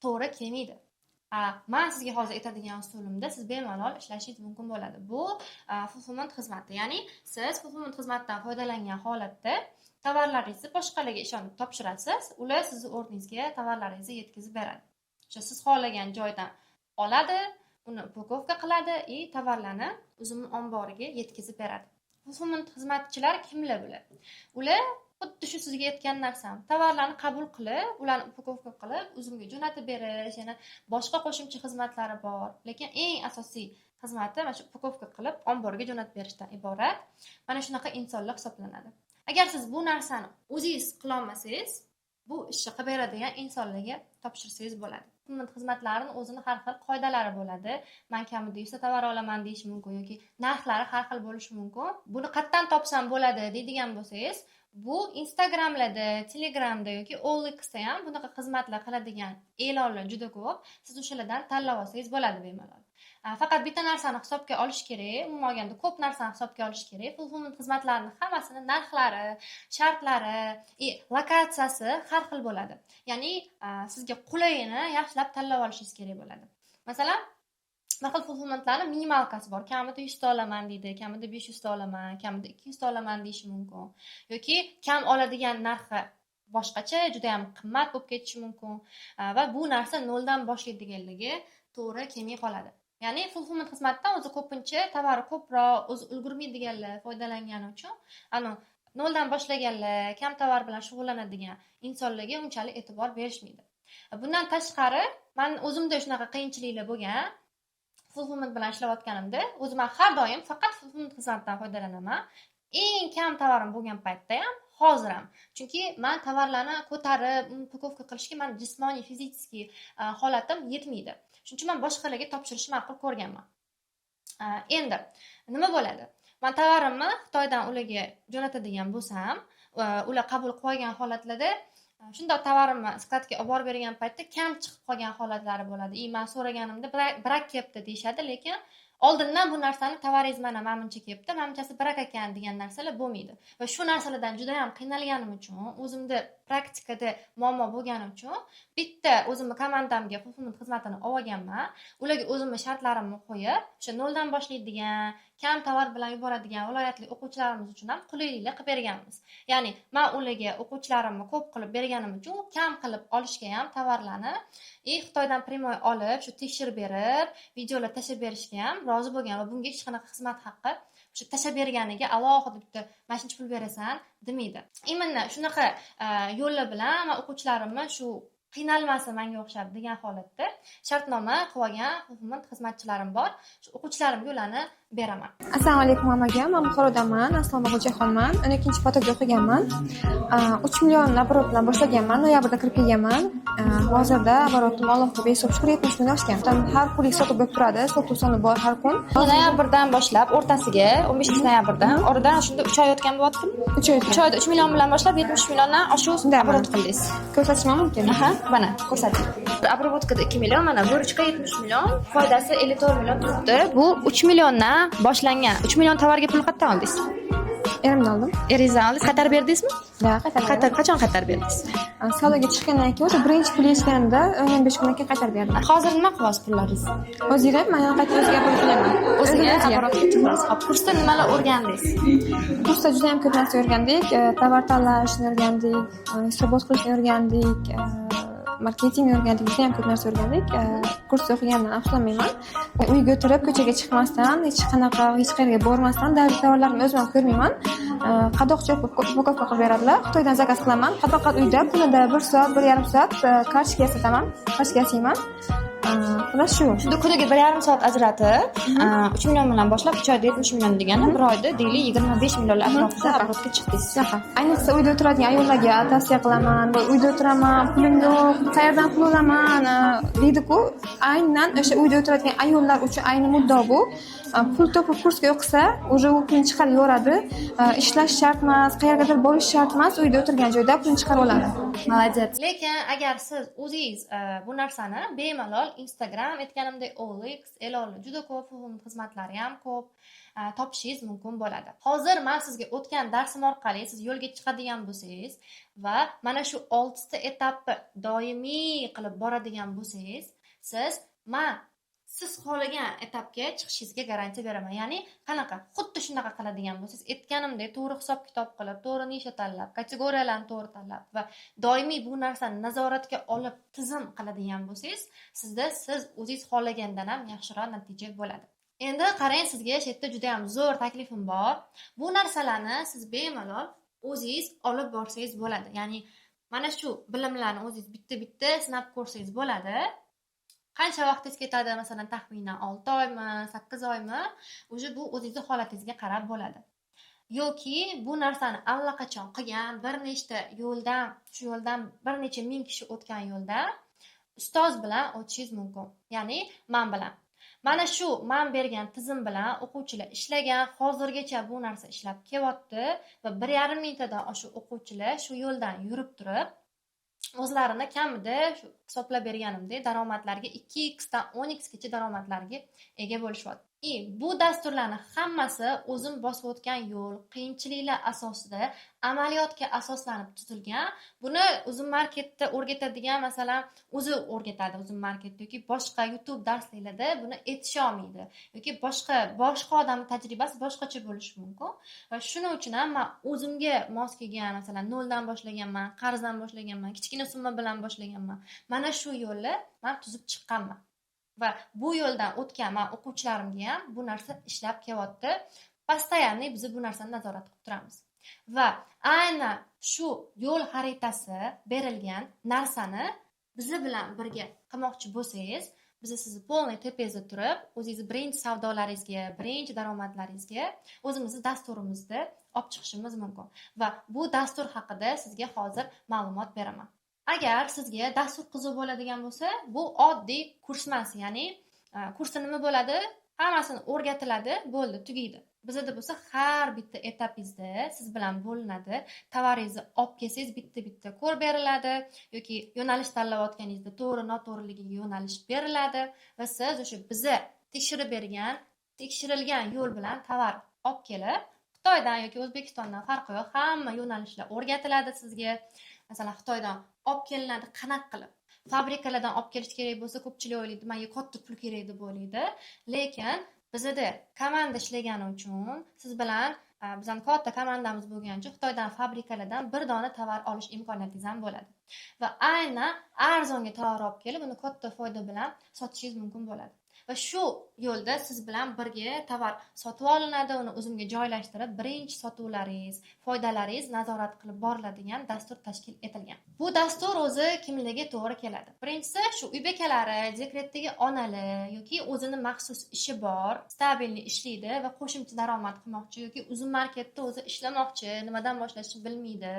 to'g'ri kelmaydi. Men sizga hozir aytadigan usulimda siz bemalol ishlashingiz mumkin bo'ladi. Bu fulfillment xizmati. Ya'ni siz fulfillment xizmatidan foydalangan holatda tovarlaringizni boshqalarga ishonib topshirasiz, ular sizning o'rningizga tovarlaringizni yetkazib beradi. O'sha siz xohlagan joydan oladi, uni upakovka qiladi va tovarlarni o'zining omboriga yetkazib beradi. Fulfillment xizmatchilar kimlar bular? Ular xuddi shu sizga aytgan narsam, tovarlarni qabul qilib, ularni upakovka qilib, o'zimga jo'natib berish, yana boshqa qo'shimcha xizmatlari bor. Lekin eng asosiy xizmati mana shu upakovka qilib, omborga jo'natib berishdan iborat. Mana shunaqa insonlar hisoblanadi. Agar siz bu narsani o'zingiz qila olmasangiz, bu ishni qilib beradigan insonlarga topshirsangiz bo'ladi. Fulfillment xizmatlarining o'zini har xil qoidalari bo'ladi. Men kamida 100 ta tovar olaman deyish mumkin yoki narxlari har xil bo'lishi mumkin. Buni qayerdan topsam bo'ladi deydigan bo'lsangiz, bu Instagramlarda, Telegramda yoki OLXda ham bunaqa xizmatlar qiladigan e'lonlar juda ko'p. Siz o'shalardan tanlab olsangiz bo'ladi bemalol. Faqat bitta narsani hisobga olish kerak, umuman olganda ko'p narsani hisobga olish kerak. Fulfillment xizmatlarining hammasini narxlari, shartlari, lokatsiyasi har xil bo'ladi. Ya'ni sizga qulayini yaxshilab tanlab olishingiz kerak bo'ladi. Masalan, bir xil fulfillmentlarning minimalkasi bor. Kamida 100 ta olaman deydi, kamida 500 ta olaman, kamida 200 ta olaman deyishi mumkin. Yoki kam oladigan narxi boshqacha, juda ham qimmat bo'lib ketishi mumkin va bu narsa noldan boshlaydiganligi to'g'ri kelmay qoladi. Ya'ni fulfillment xizmatidan o'zi ko'pincha tovari ko'proq, o'zi ulgurmaydiganlar foydalangani uchun, noldan boshlaganlar, kam tovar bilan shug'ullanadigan insonlarga unchalik e'tibor berishmaydi. Bundan tashqari, men o'zimda shunaqa qiyinchiliklar bo'lgan. Fulfillment bilan ishlayotganimda, o'zim har doim faqat fulfillment xizmatidan foydalanaman. Eng kam tovarim bo'lgan paytda ham, hozir ham. Chunki men tovarlarni ko'tarib, upakovka qilishga men jismoniy, fizический holatim yetmaydi. Shuning uchun men boshqalarga topshirishni ma'qul ko'rganman. Endi nima bo'ladi? Men tovarimni Xitoydan ularga jo'natadigan bo'lsam, ular qabul qilgan holatlarda shundoq tovarimni skladga olib borib bergan paytda kam chiqib qolgan holatlari bo'ladi. Men so'raganimda birak kelibdi deyshadi, lekin oldindan bu narsani tovaringiz mana menimcha kelibdi, menimchasi birak ekan degan narsalar bo'lmaydi. Va shu narsalardan juda ham qiynalganim uchun, o'zimda praktikada muammo bo'lgani uchun bitta o'zimni komandamga fulfillment xizmatini olganman. Ularga o'zimni shartlarimni qo'yib, o'sha noldan boshlaydigan, kam tovar bilan yuboradigan viloyatli o'quvchilarimiz uchun ham qulayliklar qilib berganmiz. Ya'ni men ularga o'quvchilarimni ko'p qilib berganim uchun kam qilib olishga ham tovarlarni Xitoydan primoy olib, shu tekshirib berib, videolar tashlab berishga ham rozi bo'lgan va bunga hech qanaqa xizmat haqqi o'sha tashlab berganiga alohida bitta mashincha pul berasan demaydi. Imенно shunaqa yo'llar bilan men o'quvchilarimni shu qiynalmasin menga o'xshab degan holatda shartnoma qilgan fulfillment xizmatchilarim bor. Shu o'quvchilarimga ularni beraman. Assalomu alaykum hammaga. Men Buxorodaman, Asloma Xo'jaxonman. 12-potada o'qiganman. 3 million oborot bilan boshlaganman. Noyabrda kirib kelganman. Hozirda oborotim Allohga behisob shukr 70 million oshgan. Har pullik sotib bo'lib turadi. Sotuv soni bor har kun. Noyabrdan boshlab o'rtasiga 15-noyabrdan oradan shunda 3 oy o'tgan bo'lyaptimi? 3 oy. 3 oyda 3 million bilan boshlab 70 milliondan oshuv оборот qildingiz. Ko'rsatishim mumkin. Aha, mana ko'rsating. Обработкада 2 million, mana vыручка 70 million, foydasi 54 million turibdi. Bu 3 milliondan boshlangan. 3 million tovarga pul qayerdan oldingiz? Erimdan oldim. Eringizdan oldingiz, Qatar berdingizmi? Da, qaytarib. Qachon Qatar berdingiz? Savdoga chiqqandan keyin o'sha birinchi pul yechganimda 15 kundan keyin qaytarib berdim. Hozir nima qilyapsiz pullaringiz? O'zingizga men qayta o'zga pul qilaman. O'ziga оборотga chiqasiz. Hop, kursda nimalar o'rgandingiz? Kursda juda ham ko'p narsa o'rgandik. Tovar tanlashni o'rgandik, hisobot qilishni o'rgandik, marketingni o'rgandik, juda ham ko'p narsa o'rgandik. Kursda o'qiganimdan afsuslanmayman. Uyga o'tirib, ko'chaga chiqmasdan, hech qayerga bormasdan tovarlarni o'zim ham ko'rmayman. Qadoqcha упаковка qilib beradilar. Xitoydan zakaz qilaman. Faqat uyda kunida 1 soat, 1,5 soat kartochka sataman, kartochka yasayman. Xullas shu. Shunda kuniga 1,5 soat ajratib, 3 million bilan boshlab 3 oyda 70 million degani, bir oyda deyli 25 millionlar atrofida оборотga chiqdingiz. Ayniqsa uyda o'tiradigan ayollarga tavsiya qilaman. Uyda o'tiraman, pulim yo'q, qayerdan pul olaman deydi-ku. Aynan o'sha uyda o'tiradigan ayollar uchun ayni muddo bu. Pul topib kursga o'qisa, уже u pulni chiqarib yuboradi. Ishlash shart emas, qayergadir borish shart emas, uyda o'tirgan joyda pulni chiqarib oladi. Молодец. Lekin agar siz o'zingiz bu narsani bemalol Instagram aytganimdek OLX, Elol juda ko'p xizmatlari ham ko'p topishingiz mumkin bo'ladi. Hozir men sizga o'tgan darsim orqali siz yo'lga chiqadigan bo'lsangiz va mana shu 6 ta etapni doimiy qilib boradigan bo'lsangiz, siz xohlagan etapga chiqishingizga garantiya beraman. Ya'ni qanaqa? Xuddi shunaqa qiladigan bo'lsangiz, aytganimdek to'g'ri hisob-kitob qilib, to'g'ri nisha tanlab, kategoriyalarni to'g'ri tanlab va doimiy bu narsani nazoratga olib tizim qiladigan bo'lsangiz, siz o'zingiz xohlagandan ham yaxshiroq natija bo'ladi. Endi qarang, sizga shu yerda juda ham zo'r taklifim bor. Bu narsalarni siz bemalol o'zingiz olib borsangiz bo'ladi. Ya'ni mana shu bilimlarni o'zingiz bitta-bitta sinab ko'rsangiz bo'ladi. Qancha vaqtingiz ketadi? Masalan, taxminan 6 oymi, 8 oymi? O'sha bu o'zingizning holatingizga qarab bo'ladi. Yoki bu narsani allaqachon qilgan, bir nechta yo'ldan, shu yo'ldan bir necha ming kishi o'tgan yo'lda ustoz bilan o'tishingiz mumkin. Ya'ni men bilan. Mana shu men bergan tizim bilan o'quvchilar ishlagan, hozirgacha bu narsa ishlab kelyapti va 1,5 mingtadan oshiq o'quvchilar shu yo'ldan yurib turib o'zlarini kamida shu hisoblab berganimdek daromadlarga 2x dan 10x gacha daromadlarga ega bo'lishyapti. Bu dasturlarni hammasi o'zim bosib o'tgan yo'l, qiyinchiliklar asosida amaliyotga asoslanib tuzilgan. Buni Uzum Marketda o'rgatadigan, masalan, o'zi o'rgatadi Uzum Market yoki boshqa YouTube darsliklarda buni aytisha olmaydi. Yoki boshqa odam tajribasi boshqacha bo'lishi mumkin. Va shuning uchun ham men o'zimga mos kelgan, masalan, noldan boshlaganman, qarzdan boshlaganman, kichkina summa bilan boshlaganman. Mana shu yo'lni men tuzib chiqqanman. Va bu yo'ldan o'tgan men o'quvchilarimga ham bu narsa ishlab kelyapti. Постоянно biz bu narsani nazorat qilib turamiz. Va aynan shu yo'l xaritasi berilgan narsani biz bilan birga qilmoqchi bo'lsangiz, biz sizni polniy tepangizda turib, o'zingizni birinchi savdolaringizga, birinchi daromadlaringizga o'zimizni dasturimizda olib chiqishimiz mumkin. Va bu dastur haqida sizga hozir ma'lumot beraman. Agar sizga dastur qiziq bo'ladigan bo'lsa, bu oddiy kurs emas. Ya'ni kursda nima bo'ladi? Hammasini o'rgatiladi, bo'ldi, tugaydi. Bizda bo'lsa har bitta etapingizda siz bilan bo'linadi. Tovaringizni olib kelsangiz bitta-bitta ko'rib beriladi yoki yo'nalish tanlayotganingizda to'g'ri, noto'g'riligiga yo'nalish beriladi va siz o'sha biza tekshirilgan yo'l bilan tovar olib kelib, Xitoydan yoki O'zbekistondan farqi yo'q, hamma yo'nalishlar o'rgatiladi sizga. Masalan, Xitoydan olib kelinadi qanaqa qilib? Fabrikalardan olib kelish kerak bo'lsa, ko'pchilik o'ylaydi, menga katta pul kerak deb o'ylaydi. Lekin bizda komanda ishlagani uchun siz bilan bizning katta komandamiz bo'lgani uchun Xitoydan fabrikalardan bir dona tovar olish imkoniyatingiz ham bo'ladi. Va aynan arzonga tovar olib kelib, uni katta foyda bilan sotishingiz mumkin bo'ladi. va shu yo'lda siz bilan birga tovar sotib olinadi, uni o'zimga joylashtirib, birinchi sotuvlaringiz, foydalaringiz nazorat qilib boriladigan dastur tashkil etilgan. Bu dastur o'zi kimlarga to'g'ri keladi? Birinchisi, shu uy bekalari, dekretdagi onalar yoki o'zini maxsus ishi bor, stabilni ishlaydi va qo'shimcha daromad qilmoqchi yoki uzum marketda o'zi ishlamoqchi, nimadan boshlashni bilmaydi,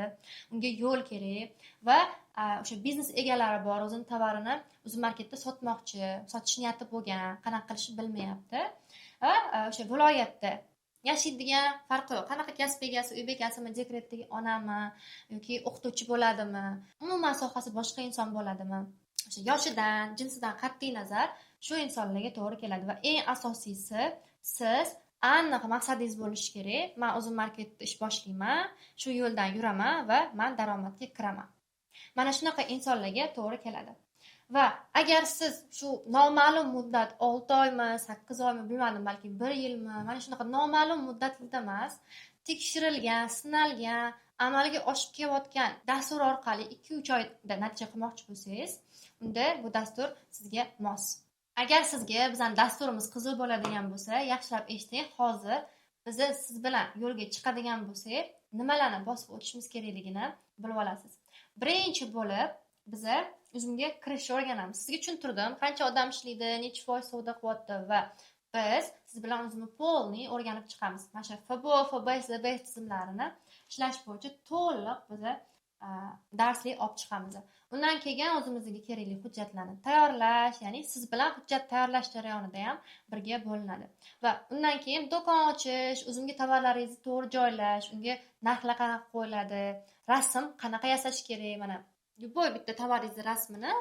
unga yo'l kerak va o'sha biznes egalari bor, o'zini tovarini uzum marketda sotmoqchi, sotish niyati bo'lgan, qanaqa qilishni bilmayapti va o'sha viloyatda yashaydigan farqi yo'q. Qanaqa kasb egasi, uy bekasimi, dekretdagi onami yoki o'qituvchi bo'ladimi, umuman sohasi boshqa inson bo'ladimi, o'sha yoshidan, jinsidan qat'iy nazar shu insonlarga to'g'ri keladi va eng asosiysi, siz aniq maqsadingiz bo'lishi kerak. Men o'zim marketda ish boshlayman, shu yo'ldan yuraman va men daromadga kiraman. Mana shunaqa insonlarga to'g'ri keladi. Va agar siz shu noma'lum muddat 6 oymi, 8 oymi, bilmadim, balki 1 yilmi, mana shunaqa noma'lum muddatda emas, tekshirilgan, sinalgan, amalga oshib kelayotgan dastur orqali 2-3 oyda natija qilmoqchi bo'lsangiz, unda bu dastur sizga mos. Agar sizga bizning dasturimiz qiziq bo'ladigan bo'lsa, yaxshilab eshiting. Hozir biz siz bilan yo'lga chiqadigan bo'lsak, nimalarni bosib o'tishimiz kerakligini bilib olasiz. Birinchi bo'lib biz o'zimga kirishni o'rganamiz. Sizga tushuntirdim, qancha odam ishlaydi, necha foiz savdo qilyapti va biz siz bilan o'zimizni polni o'rganib chiqamiz. Mana shu FBO, FBS, LBS tizimlarini ishlash bo'yicha to'liq biz darslik olib chiqamiz. Undan keyin o'zimizga kerakli hujjatlarni tayyorlash, ya'ni siz bilan hujjat tayyorlash jarayonida ham birga bo'linadi. Va undan keyin do'kon ochish, o'zimga tovarlaringizni to'g'ri joylash, unga narxlar qanaqa qo'yiladi, rasm qanaqa yasash kerak, mana любой bitta tovaringizni rasmini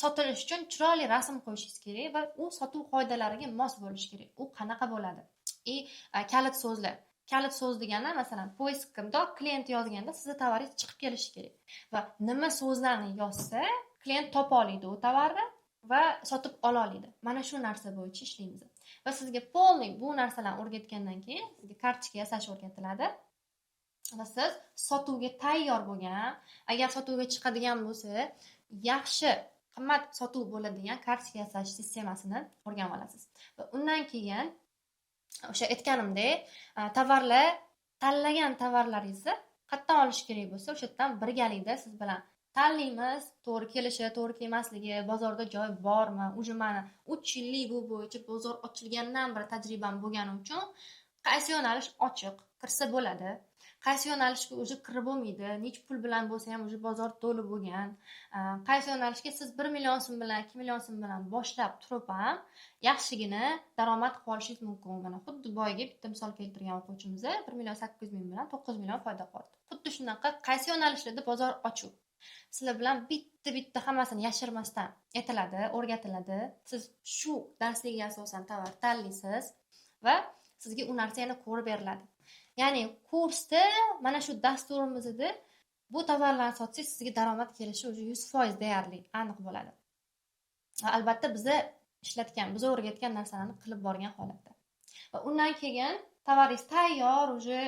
sotilish uchun chiroyli rasm qo'yishingiz kerak va u sotuv qoidalariga mos bo'lishi kerak. U qanaqa bo'ladi? Kalit so'zlar. Kalit so'z degani, masalan, poiskimda klient yozganda sizning tovaringiz chiqib kelishi kerak. Va nima so'zlarni yozsa, klient topa oladi u tovarni va sotib ola oladi. Mana shu narsa bo'yicha ishlaymiz. Va sizga polni bu narsalarni o'rgatgandan keyin sizga kartochka yasash o'rgatiladi. Va siz sotuvga tayyor bo'lgan, agar sotuvga chiqadigan bo'lsa, yaxshi, qimmat sotuv bo'ladigan kartochka yasash sistemasini o'rganib olasiz. Va undan keyin o'sha aytganimdek, tovarlar, tanlagan tovarlaringizni qayerdan olish kerak bo'lsa, o'sha yerdan birgalikda siz bilan tanlaymiz, to'g'ri kelishi, to'gri kelmasligi, bozorda joy bormi? Uje meni 3 yillik bu bo'yicha bozor ochilgandan beri tajribam bo'lgani uchun qaysi yo'nalish ochiq, kirsa bo'ladi. Qaysi yo'nalishga o'zi kirib bo'lmaydi, nech pul bilan bo'lsa ham o'zi bozor to'li bo'lgan. Qaysi yo'nalishga siz 1 million so'm bilan, 2 million so'm bilan boshlab turib ham yaxshigina daromad qilib olishingiz mumkin. Mana xuddi boyga bitta misol keltirgan o'quvchimiz 1 million 800 ming bilan 9 million foyda qildi. Xuddi shunaqa qaysi yo'nalishlarda bozor ochuv. Sizlar bilan bitta hammasini yashirmasdan aytiladi, o'rgatiladi. Siz shu darslikka asosan tovar tanlaysiz va sizga u narsa yana ko'rib beriladi. Ya'ni kursda mana shu dasturimizda bu tovarlarni sotsangiz sizga daromad kelishi o'zi 100% deyarli aniq bo'ladi. Albatta biz ishlatgan, biz o'rgatgan narsalarni qilib borgan holatda. Va undan keyin tovaringiz tayyor, o'zi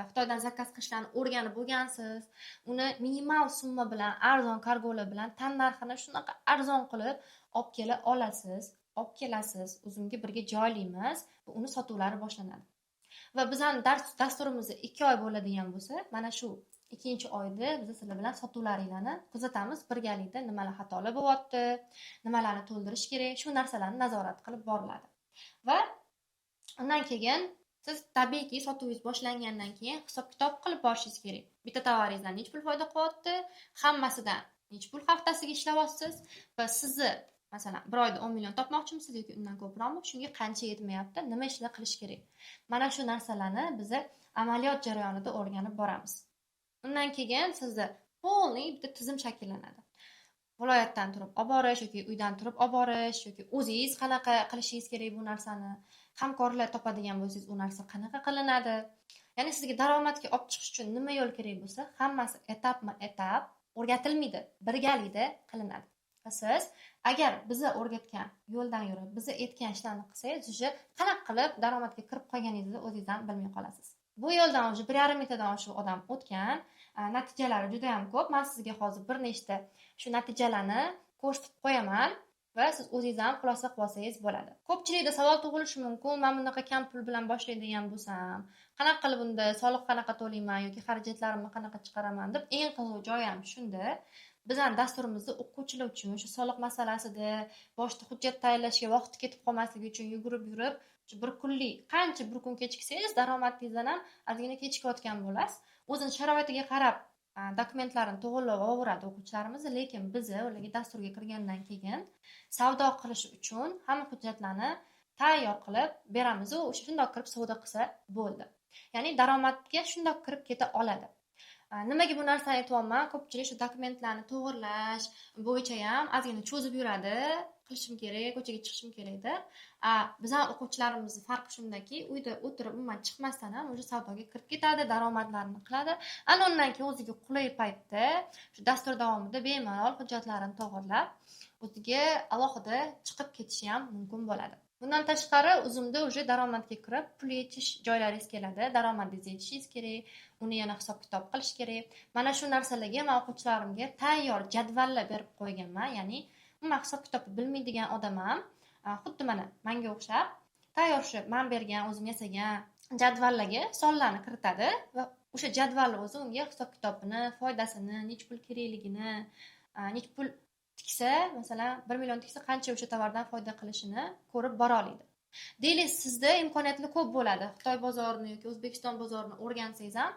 Xitoydan zakaz qilishlarni o'rganib bo'lgansiz. Uni minimal summa bilan, arzon kargolar bilan tan narxini shunaqa arzon qilib olib kela olasiz, olib kelasiz, o'zimga birga joylaymiz va uni sotuvlari boshlanadi. Va bizning dasturimiz 2 oy bo'ladigan bo'lsa, mana shu 2-oyda biz sizlar bilan sotuvlaringlarni kuzatamiz, birgalikda nimalar xatolar bo'lyapti, nimalarni to'ldirish kerak, shu narsalarni nazorat qilib boriladi. Va undan keyin siz tabiiyki sotuvingiz boshlangandan keyin hisob-kitob qilib borishingiz kerak. Bitta tovaringizdan nech pul foyda qilyapti, hammasidan nech pul haftasiga ishlayapsiz va sizni masalan 1 oyda 10 million topmoqchimisiz yoki undan ko'proqmi? Shunga qancha yetmayapti, nima ishlar qilish kerak? Mana shu narsalarni biz amaliyot jarayonida o'rganib boramiz. Undan keyin sizda polni bitta tizim shakllanadi. Viloyatdan turib olib borish yoki uydan turib olib borish yoki o'zingiz qanaqa qilishingiz kerak bu narsani, hamkorlar topadigan bo'lsangiz u narsa qanaqa qilinadi? Ya'ni sizga daromadga olib chiqish uchun nima yo'l kerak bo'lsa, hammasi etapma-etap o'rgatilmaydi, birgalikda qilinadi. Va siz agar bizni o'rgatgan yo'ldan yurib, bizni aytgan ishlarni qilsangiz, o'sha qanaqa qilib daromadga kirib qolganingizni o'zingiz ham bilmay qolasiz. Bu yo'ldan o'sha 1,5 mingtadan oshiq odam o'tgan, natijalari juda ham ko'p. Men sizga hozir bir nechta shu natijalarni ko'rsatib qo'yaman. va siz o'zingiz ham xulosa qilib olsangiz bo'ladi. Ko'pchilikda savol tug'ilishi mumkin, men bunaqa kam pul bilan boshlaydigan bo'lsam, qanaqa qilib unda soliq qanaqa to'layman yoki xarajatlarimni qanaqa chiqaraman deb. Eng qiziq joyi ham shunda. Bizning dasturimizda o'quvchilar uchun shu soliq masalasida boshida hujjat tayyorlashga vaqti ketib qolmasligi uchun yurib bir kunlik qancha bir kun kechiksangiz daromadingizdan ham ozgina kechikayotgan bo'lasiz. O'zining sharoitiga qarab dokumentlarni to'g'irlab olaveradi o'quvchilarimiz, lekin biz ularga dasturga kirgandan keyin savdo qilish uchun hamma hujjatlarni tayyor qilib beramiz u shundoq kirib savdo qilsa bo'ldi. Ya'ni daromadga shundoq kirib keta oladi. Nimaga bu narsani aytyapman? Ko'pchilik shu dokumentlarni to'g'irlash bo'yicha ham ozgina cho'zib yuradi. Qilishim kerak, ko'chaga chiqishim kerakda. Bizning o'quvchilarimizning farqi shundaki, uyda o'tirib umuman chiqmasdan ham o'sha savdoga kirib ketadi, daromadlarini qiladi. Ana undan keyin o'ziga qulay paytda shu dastur davomida bemalol hujjatlarini to'g'irlab, o'ziga alohida chiqib ketishi ham mumkin bo'ladi. Bundan tashqari, o'zimda o'sha daromadga kirib, pul yechish joylaringiz keladi. Daromadingizni yechishingiz kerak, uni yana hisob-kitob qilish kerak. Mana shu narsalarga men o'quvchilarimga tayyor jadvallar berib qo'yganman. Ya'ni umuman hisob-kitobni bilmaydigan odam ham xuddi mana menga o'xshab tayyor shu men bergan, o'zim yasagan jadvallarga sonlarni kiritadi va o'sha jadvallar o'zi unga hisob-kitobini, foydasini, nech pul kerakligini, nech pul tiksa, masalan, 1 million tiksa qancha o'sha tovardan foyda qilishini ko'rib bora oladi. Deylik, sizda imkoniyatlar ko'p bo'ladi. Xitoy bozorini yoki O'zbekiston bozorini o'rgansangiz ham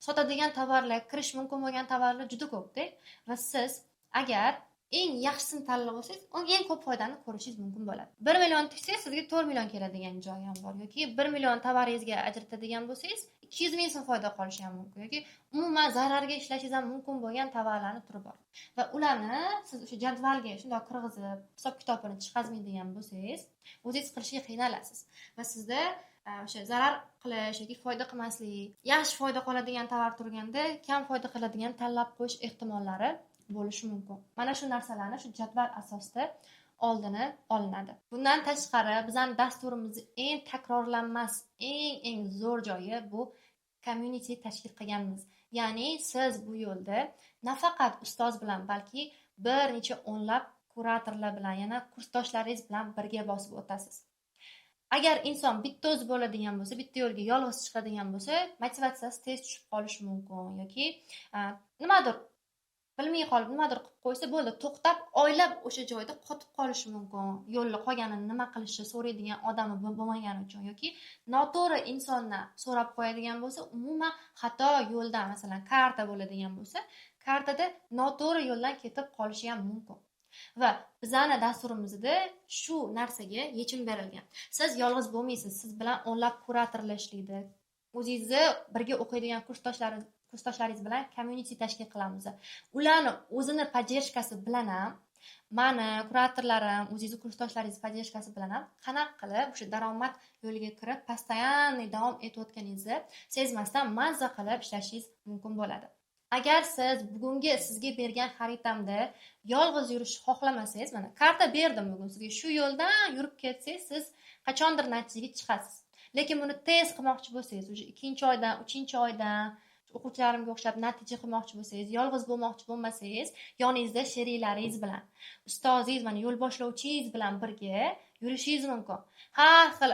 sotadigan tovarlar, kirish mumkin bo'lgan tovarlar juda ko'p-da va siz agar eng yaxshisini tanlab olsangiz, eng ko'p foydani ko'rishingiz mumkin bo'ladi. 1 million tiksangiz sizga 4 million keladigan joyi ham bor yoki 1 million tovaringizga ajratadigan bo'lsangiz 200 ming so'm foyda qolishi ham mumkin yoki umuman zararga ishlashingiz ham mumkin bo'lgan tovarlarni turi bor. Va ularni siz o'sha jadvalga shunday kirgizib, hisob-kitobini chiqazmaydigan bo'lsangiz, o'zingiz qilishga qiynalasiz va sizda o'sha zarar qilish yoki foyda qilmaslik, yaxshi foyda qoladigan tovar turganda kam foyda qiladigan tanlab qo'yish ehtimollari bo'lishi mumkin. Mana shu narsalarni shu jadval asosida oldini olinadi. Bundan tashqari, bizning dasturimizning eng takrorlanmas, eng zo'r joyi bu community tashkil qilganmiz. Ya'ni siz bu yo'lda nafaqat ustoz bilan, balki bir necha o'nlab kuratorlar bilan, yana kursdoshlaringiz bilan birga bosib o'tasiz. Agar inson bitta o'zi bo'ladigan bo'lsa, bitta yo'lga yolg'iz chiqadigan bo'lsa, motivatsiyasi tez tushib qolishi mumkin yoki nimadir bilmay qolib nimadir qilib qo'ysa bo'ldi, to'xtab oylab o'sha joyda qotib qolishi mumkin. Yo'lda qolganini nima qilishni so'raydigan odami bo'lmagani uchun yoki noto'g'ri insondan so'rab qo'yadigan bo'lsa, umuman xato yo'ldan, masalan, karta bo'ladigan bo'lsa, kartada noto'g'ri yo'ldan ketib qolishi ham mumkin. Va bizning dasturimizda shu narsaga yechim berilgan. Siz yolg'iz bo'lmaysiz, siz bilan o'nlab kuratorlar ishlaydi. O'zingizni birga o'qiydigan kursdoshlaringiz bilan community tashkil qilamiz. Ularni o'zini poddershkasi bilan ham, meni kuratorlarim, o'zingizni kursdoshlaringiz poddershkasi bilan ham qanaqa qilib o'sha daromad yo'liga kirib, постоянный davom etayotganingizni sezmasdan mazza qilib ishlashingiz mumkin bo'ladi. Agar siz bugungi sizga bergan xaritamda yolg'iz yurishni xohlamasangiz, mana karta berdim bugun sizga, shu yo'ldan yurib ketsangiz, siz qachondir natijaga chiqasiz. Lekin buni tez qilmoqchi bo'lsangiz, o'sha 2-oydan, 3-oydan o'quvchilarimga o'xshab natija qilmoqchi bo'lsangiz, yolg'iz bo'lmoqchi bo'lmasangiz, yoningizda sheriklaringiz bilan, ustozingiz, mana yo'l boshlovchingiz bilan birga yurishingiz mumkin. Har xil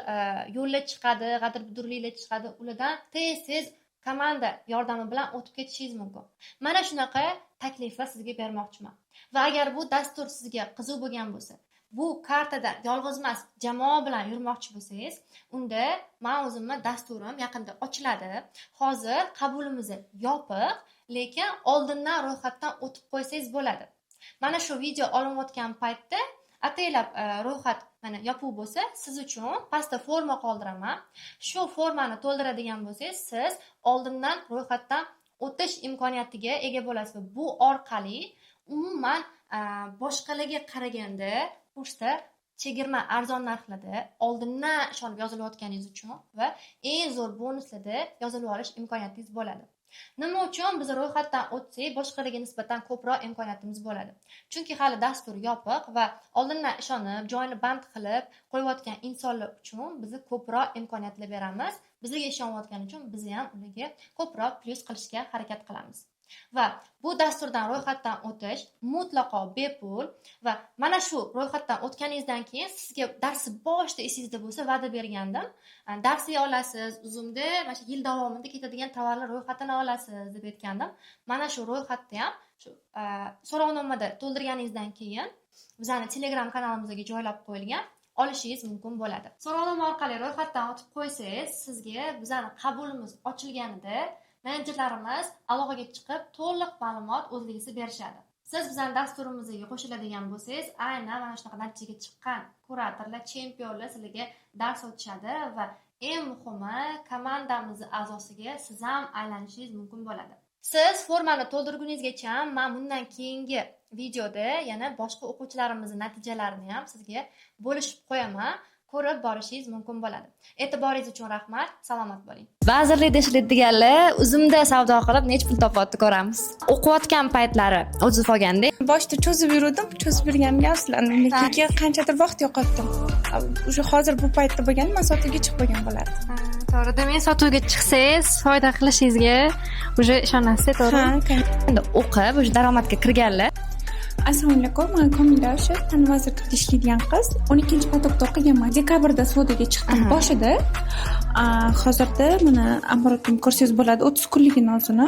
yo'llar chiqadi, g'adir-budurliklar chiqadi, ulardan tez komanda yordami bilan o'tib ketishingiz mumkin. Mana shunaqa takliflar sizga bermoqchiman. Va agar bu dastur sizga qiziq bo'lgan bo'lsa, bu kartada yolg'iz emas, jamoa bilan yurmoqchi bo'lsangiz, unda men o'zimni dasturim yaqinda ochiladi. Hozir qabulimiz yopiq, lekin oldindan ro'yxatdan o'tib qo'ysangiz bo'ladi. Mana shu video olinayotgan paytda ataylab ro'yxat mana yopiq bo'lsa, siz uchun pastda forma qoldiraman. Shu formani to'ldiradigan bo'lsangiz, siz oldindan ro'yxatdan o'tish imkoniyatiga ega bo'lasiz. Bu orqali umuman boshqalarga qaraganda kursda chegirma arzon narxlarda oldindan ishonib yozilayotganingiz uchun va eng zo'r bonuslarda yozilib olish imkoniyatingiz bo'ladi. Nima uchun biz ro'yxatdan o'tsak, boshqalarga nisbatan ko'proq imkoniyatimiz bo'ladi? Chunki hali dastur yopiq va oldindan ishonib, joyini band qilib qo'yayotgan insonlar uchun biz ko'proq imkoniyatlar beramiz. Bizga ishonayotgani uchun biz ham ularga ko'proq plyus qilishga harakat qilamiz. va bu dasturdan ro'yxatdan o'tish mutlaqo bepul va mana shu ro'yxatdan o'tganingizdan keyin sizga darsni boshida esingizda bo'lsa va'da bergandim. Darsni olasiz, Uzumda mana shu yil davomida ketadigan tovarlar ro'yxatini olasiz deb aytgandim. Mana shu ro'yxatni ham shu so'rovnomada to'ldirganingizdan keyin bizani Telegram kanalimizga joylab qo'yilgan olishingiz mumkin bo'ladi. So'rovnoma orqali ro'yxatdan o'tib qo'ysangiz, sizga bizani qabulimiz ochilganida menejerlarimiz aloqaga chiqib, to'liq ma'lumot o'zligicha berishadi. Siz bizning dasturimizga qo'shiladigan bo'lsangiz, aynan mana shunaqa natijaga chiqqan kuratorlar, chempionlar sizlarga dars o'tishadi va eng muhimi, komandamiz a'zosiga siz ham aylanishingiz mumkin bo'ladi. Siz formani to'ldirguningizgacha men bundan keyingi videoda yana boshqa o'quvchilarimizning natijalarini ham sizga bo'lishib qo'yaman. Ko'rib borishingiz mumkin bo'ladi. E'tiboringiz uchun rahmat. Salomat bo'ling. Vazirlikda ishlaydiganlar Uzumda savdo qilib nech pul topyapti ko'ramiz. O'qiyotgan paytlari o'zib olganda boshida cho'zib yurdim, cho'zib yurganimga afsuslandim, lekin keyin qanchadir vaqt yo'qotdim. O'sha hozir bu paytda bo'lganda men sotuvga chiqib bo'lgan bo'lardim. To'g'ri, demak sotuvga chiqsangiz foyda qilishingizga уже ishonasiz, to'g'ri? endi o'qib, o'sha daromadga kirganlar Assalomu alaykum, men Komila o'sha Ta'lim vazirligida ishlaydigan qiz. 12-potokda o'qiganman. Dekabrda savdoga chiqdim boshida. Hozirda mana оборотning kursingiz bo'ladi 30 kunligini o'zini.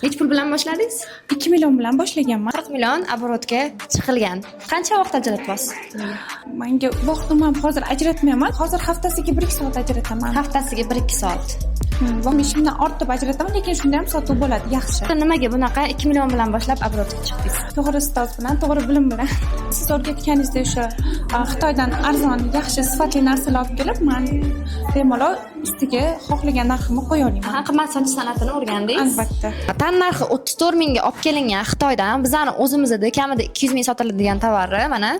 Nech pul bilan boshladingiz? 2 million bilan boshlaganman. 40 million оборотga chiqilgan. Qancha vaqt ajratyapsiz? Menga vaqt umuman hozir ajratmayman. Hozir haftasiga 1-2 soat ajrataman. Haftasiga 1-2 soat. Va ishimdan ortib ajrataman, lekin shunda ham sotuv bo'ladi, yaxshi. Nimaga bunaqa 2 million bilan boshlab оборотga chiqdingiz? To'g'ri ustoz bilan, to'g'ri bilim bilan. Siz o'rgatganingizdek o'sha Xitoydan arzon, yaxshi sifatli narsalar olib kelib, men bemalol ustiga xohlagan narximni qo'ya olaman. Qimmat sotish san'atini o'rgandingiz? Albatta. Tan narxi 34 mingga olib kelingan Xitoydan bizani o'zimizda kamida 200 ming sotiladigan tovarni mana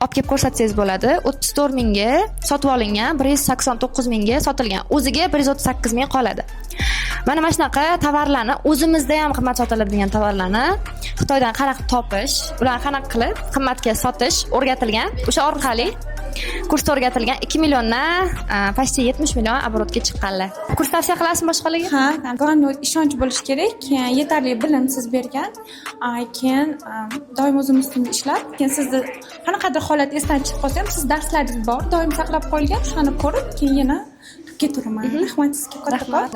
olib kelib ko'rsatsangiz bo'ladi. 34 mingga sotib olingan, 189 mingga sotilgan. O'ziga 138 ming qoladi. Mana shunaqa tovarlarni o'zimizda ham qimmat sotiladigan tovarlarni Xitoydan qanaqa topish, ularni qanaqa qilib qimmatga sotish o'rgatilgan. O'sha orqali kursda o'rgatilgan 2 milliondan почти 70 million оборотga chiqqanlar. Kurs tavsiya qilasizmi boshqalarga? Ha, global ishonch bo'lishi kerak. Yetarli bilim siz bergan. Keyin doim o'zimizda ishlab, keyin sizni qanaqadir holat esdan chiqib qolsa ham siz darslaringiz bor, doim saqlab qo'yilgan, shuni ko'rib keyin yana keturaman. Rahmat sizga kattakon.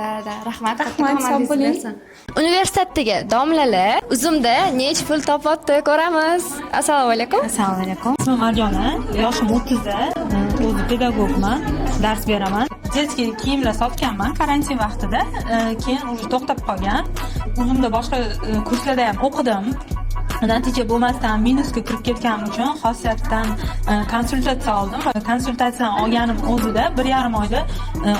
Rahmat. Sog' bo'ling. Universitetdagi domlalar Uzumda nech pul topyapti ko'ramiz. Assalomu alaykum. Assalomu alaykum. Ismim Arjona, yoshim 30 da, o'zi pedagogman, dars beraman. Детский kiyimlar sotganman karantin vaqtida, keyin уже to'xtab qolgan. Uzumda boshqa kurslarda ham o'qidim. Natija bo'lmasdan minusga kirib ketganim uchun xosiyatdan konsultatsiya oldim. Konsultatsiyani olganim o'zida 1,5 oyda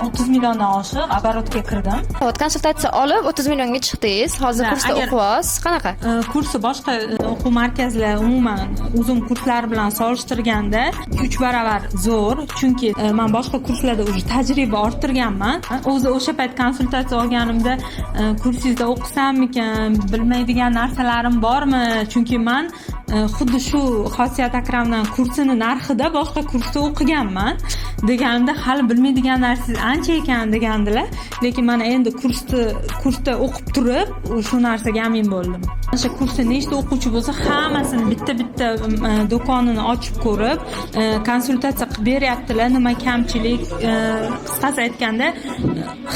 30 milliondan oshiq оборотga kirdim. Konsultatsiya olib 30 millionga chiqdingiz. Hozir kursda o'qiyapsiz. Qanaqa? Kursi boshqa o'quv markazlari umuman Uzum kurslari bilan solishtirganda 3 baravar zo'r, chunki men boshqa kurslarda уже tajriba orttirganman. O'zi o'sha payt konsultatsiya olganimda kursingizda o'qisammikan, bilmaydigan narsalarim bormi? Chunki men xuddi shu Xosiyat Akramdan kursini narxida boshqa kursda o'qiganman. Deganimda hali bilmaydigan narsangiz ancha ekan degandilar. Lekin men endi kursda o'qib turib shu narsaga amin bo'ldim. O'sha kursda nechta o'quvchi bo'lsa, hammasini bitta-bitta do'konini ochib ko'rib, konsultatsiya qilib beryaptilar, nima kamchilik, qisqasi aytganda,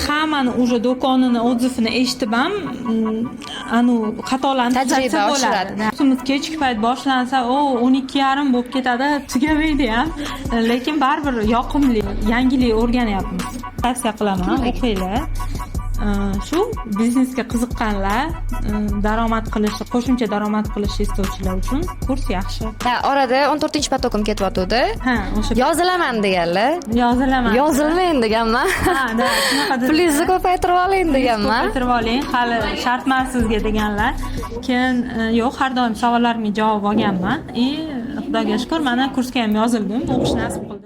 hammani o'sha do'konini o'zifini eshitib ham xatolarni tajriba oshiradi. Kursimiz kechki payt boshlansa, 12:30 bo'lib ketadi, tugamaydi ham. Lekin baribir yoqimli, yangilik o'rganyapmiz. Tavsiya qilaman, o'qinglar. Shu biznesga qiziqqanlar, daromad qilishi, qo'shimcha daromad qilish istovchilar uchun kurs yaxshi. Orada 14-potokim ketyapti. Ha, o'sha yozilaman deganlar. Yozilaman. Yozilmayin deganman. Ha, shunaqadir. Pulingizni ko'paytirib oling deganman. Ko'paytirib oling, hali shart emas sizga deganlar. Keyin yo'q, har doim savollarimga javob olganman. Xudoga shukr, mana kursga ham yozildim, o'qish nasib qildi.